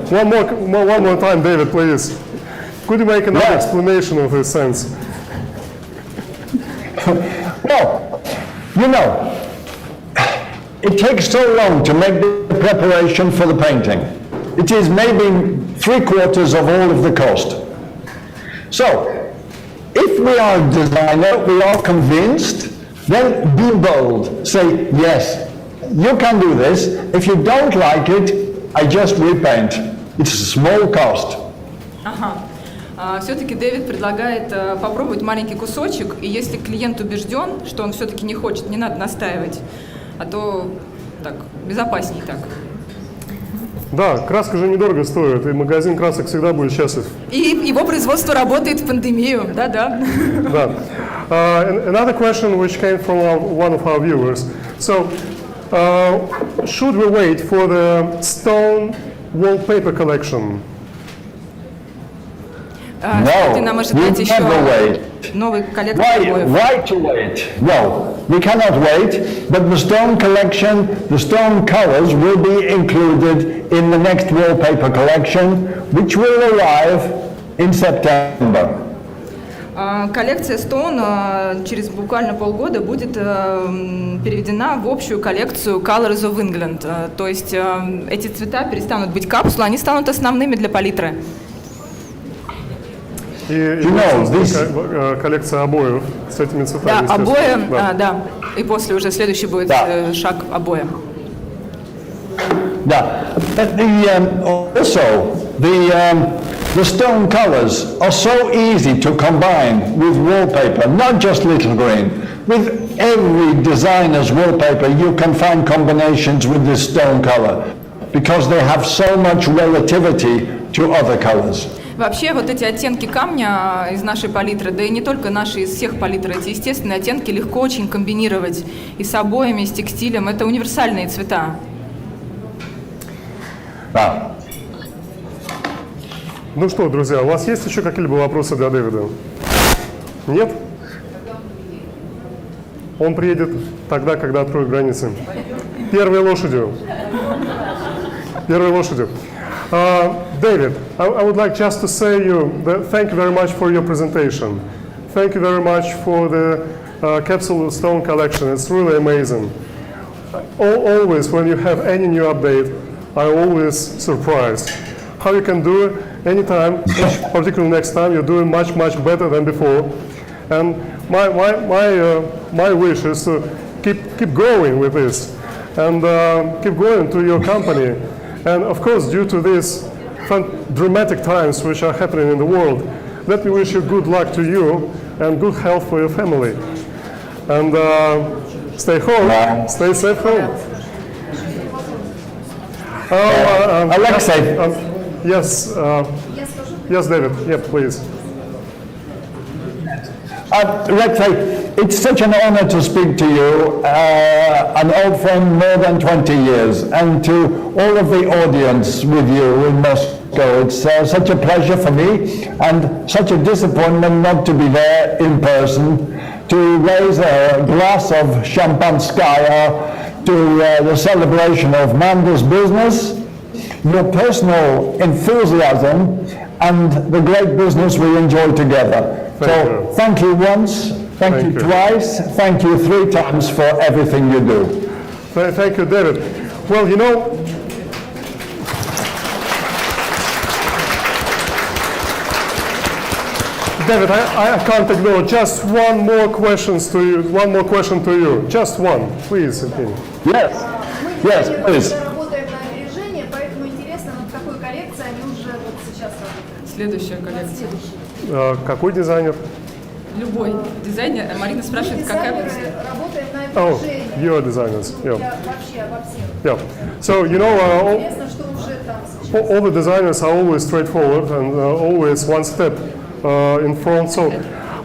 Speaker 1: One more time, David, please. Could you make another explanation of this sense?
Speaker 3: Well, you know, it takes so long to make the preparation for the painting. It is maybe 3/4 of all of the cost. So, if we are a designer, we are convinced, then be bold. Say, yes, you can do this. If you don't like it, I just repaint. It's a small cost.
Speaker 2: Все-таки Дэвид предлагает попробовать маленький кусочек, и если клиент убежден, что он все-таки не хочет, не надо настаивать, а то так, безопасней так.
Speaker 1: Да, краска же недорого стоит, и магазин красок всегда будет счастлив.
Speaker 2: И его производство работает в пандемию, да-да.
Speaker 1: Да. Another question which came from one of our viewers. So, should we wait for the stone wallpaper collection?
Speaker 2: Кстати, нам ожидать еще новой коллекции обоев.
Speaker 3: Why to wait? No, we cannot wait, but the stone collection, the stone colors will be included in the next wallpaper collection, which will arrive in September.
Speaker 2: Коллекция Stone через буквально полгода будет переведена в общую коллекцию Colors of England. То есть эти цвета перестанут быть капсулой, они станут основными для палитры.
Speaker 1: И коллекция обоев с этими цветами.
Speaker 2: Да, обои, да. И после уже следующий будет шаг обоя.
Speaker 3: Да. Also, the stone colors are so easy to combine with wallpaper, not just Little Green. With every designer's wallpaper, you can find combinations with this stone color because they have so much relativity to other colors.
Speaker 2: Вообще вот эти оттенки камня из нашей палитры, да и не только наши, из всех палитр, эти естественные оттенки легко очень комбинировать и с обоями, и с текстилем. Это универсальные цвета.
Speaker 3: Да.
Speaker 1: Ну что, друзья, у вас есть еще какие-либо вопросы для Дэвида? Нет? Он приедет тогда, когда откроют границы. Первой лошадью. Первой лошадью. David, I would like just to say thank you very much for your presentation. Thank you very much for the capsule stone collection. It's really amazing. Always, when you have any new update, I'm always surprised. How you can do it anytime, particularly next time, you're doing much, much better than before. And my wish is to keep going with this and keep going to your company. And of course, due to these dramatic times which are happening in the world, let me wish you good luck to you and good health for your family. And stay home, stay safe home.
Speaker 3: Alexei.
Speaker 1: Yes, yes, David, yeah, please.
Speaker 3: Alexei, it's such an honor to speak to you, an old friend more than 20 years, and to all of the audience with you in Moscow. It's such a pleasure for me and such a disappointment not to be there in person, to raise a glass of Champanskaya to the celebration of Manders business, your personal enthusiasm, and the great business we enjoy together. Thank you once, thank you twice, thank you 3 times for everything you do.
Speaker 1: Thank you, David. Well, you know, David, I can't ignore just one more question to you. Just one, please.
Speaker 3: Yes, yes, please.
Speaker 6: Работаем на опережение, поэтому интересно, над какой коллекцией они уже вот сейчас работают.
Speaker 2: Следующая коллекция.
Speaker 1: Какой дизайнер?
Speaker 2: Любой дизайнер. Марина спрашивает, какая
Speaker 6: Дизайнеры
Speaker 2: просто.
Speaker 6: работаем на
Speaker 1: Oh,
Speaker 6: опережение.
Speaker 1: your designers. Yeah.
Speaker 6: Вообще обо всем.
Speaker 1: Yeah. So you know,
Speaker 6: Интересно, что уже там сейчас.
Speaker 1: all the designers are always straightforward and always one step in front. So,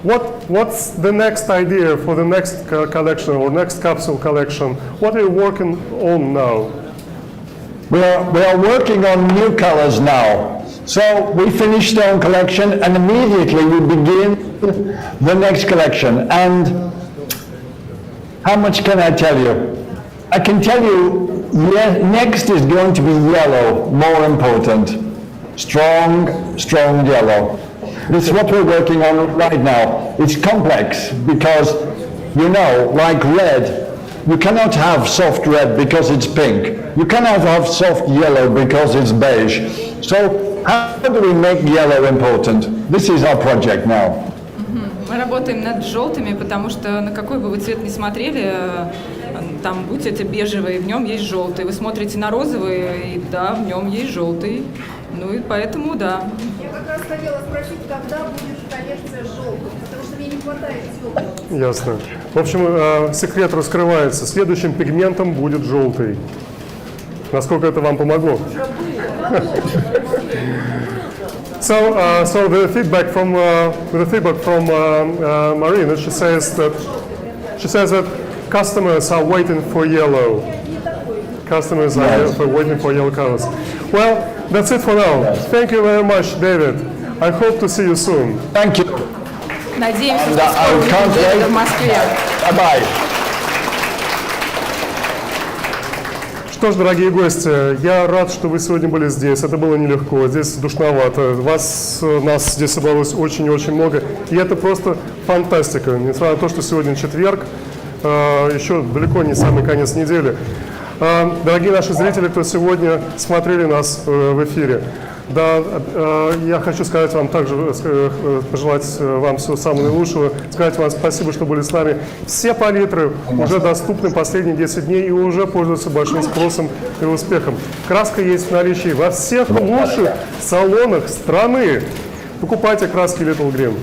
Speaker 1: what's the next idea for the next collection or next capsule collection? What are you working on now?
Speaker 3: We are working on new colors now. So we finish stone collection and immediately we begin the next collection. And how much can I tell you? I can tell you, next is going to be yellow, more important. Strong, strong yellow. This is what we're working on right now. It's complex because, you know, like red, you cannot have soft red because it's pink. You cannot have soft yellow because it's beige. So how do we make yellow important? This is our project now.
Speaker 2: Мы работаем над желтыми, потому что на какой бы вы цвет ни смотрели, там, будь это бежевый, в нем есть желтый. Вы смотрите на розовый, и да, в нем есть желтый. Ну и поэтому, да.
Speaker 6: Я как раз хотела спросить, когда будет коллекция желтых, потому что мне не хватает зеленого.
Speaker 1: Ясно. В общем, секрет раскрывается. Следующим пигментом будет желтый. Насколько это вам помогло? So the feedback from Marina, she says that customers are waiting for yellow. Customers are waiting for yellow colors. Well, that's it for now. Thank you very much, David. I hope to see you soon.
Speaker 3: Thank you.
Speaker 2: Надеемся,
Speaker 3: Да,
Speaker 2: что скоро увидим
Speaker 3: can't
Speaker 2: Дэвида
Speaker 3: wait.
Speaker 2: в Москве.
Speaker 3: Bye-bye.
Speaker 1: Что ж, дорогие гости, я рад, что вы сегодня были здесь. Это было нелегко, здесь душновато. Нас здесь собралось очень-очень много. И это просто фантастика. Несмотря на то, что сегодня четверг, еще далеко не самый конец недели. Дорогие наши зрители, кто сегодня смотрели нас в эфире, да, я хочу сказать вам также, пожелать вам всего самого наилучшего, сказать вам спасибо, что были с нами. Все палитры уже доступны последние 10 дней и уже пользуются большим спросом и успехом. Краска есть в наличии во всех лучших салонах страны. Покупайте краски Little Green.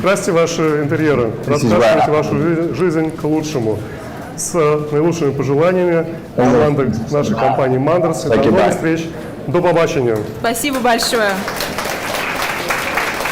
Speaker 1: Красьте ваши интерьеры, раскрашивайте вашу жизнь к лучшему. С наилучшими пожеланиями команды нашей компании Manders. До новых встреч. До побачення.
Speaker 2: Спасибо большое.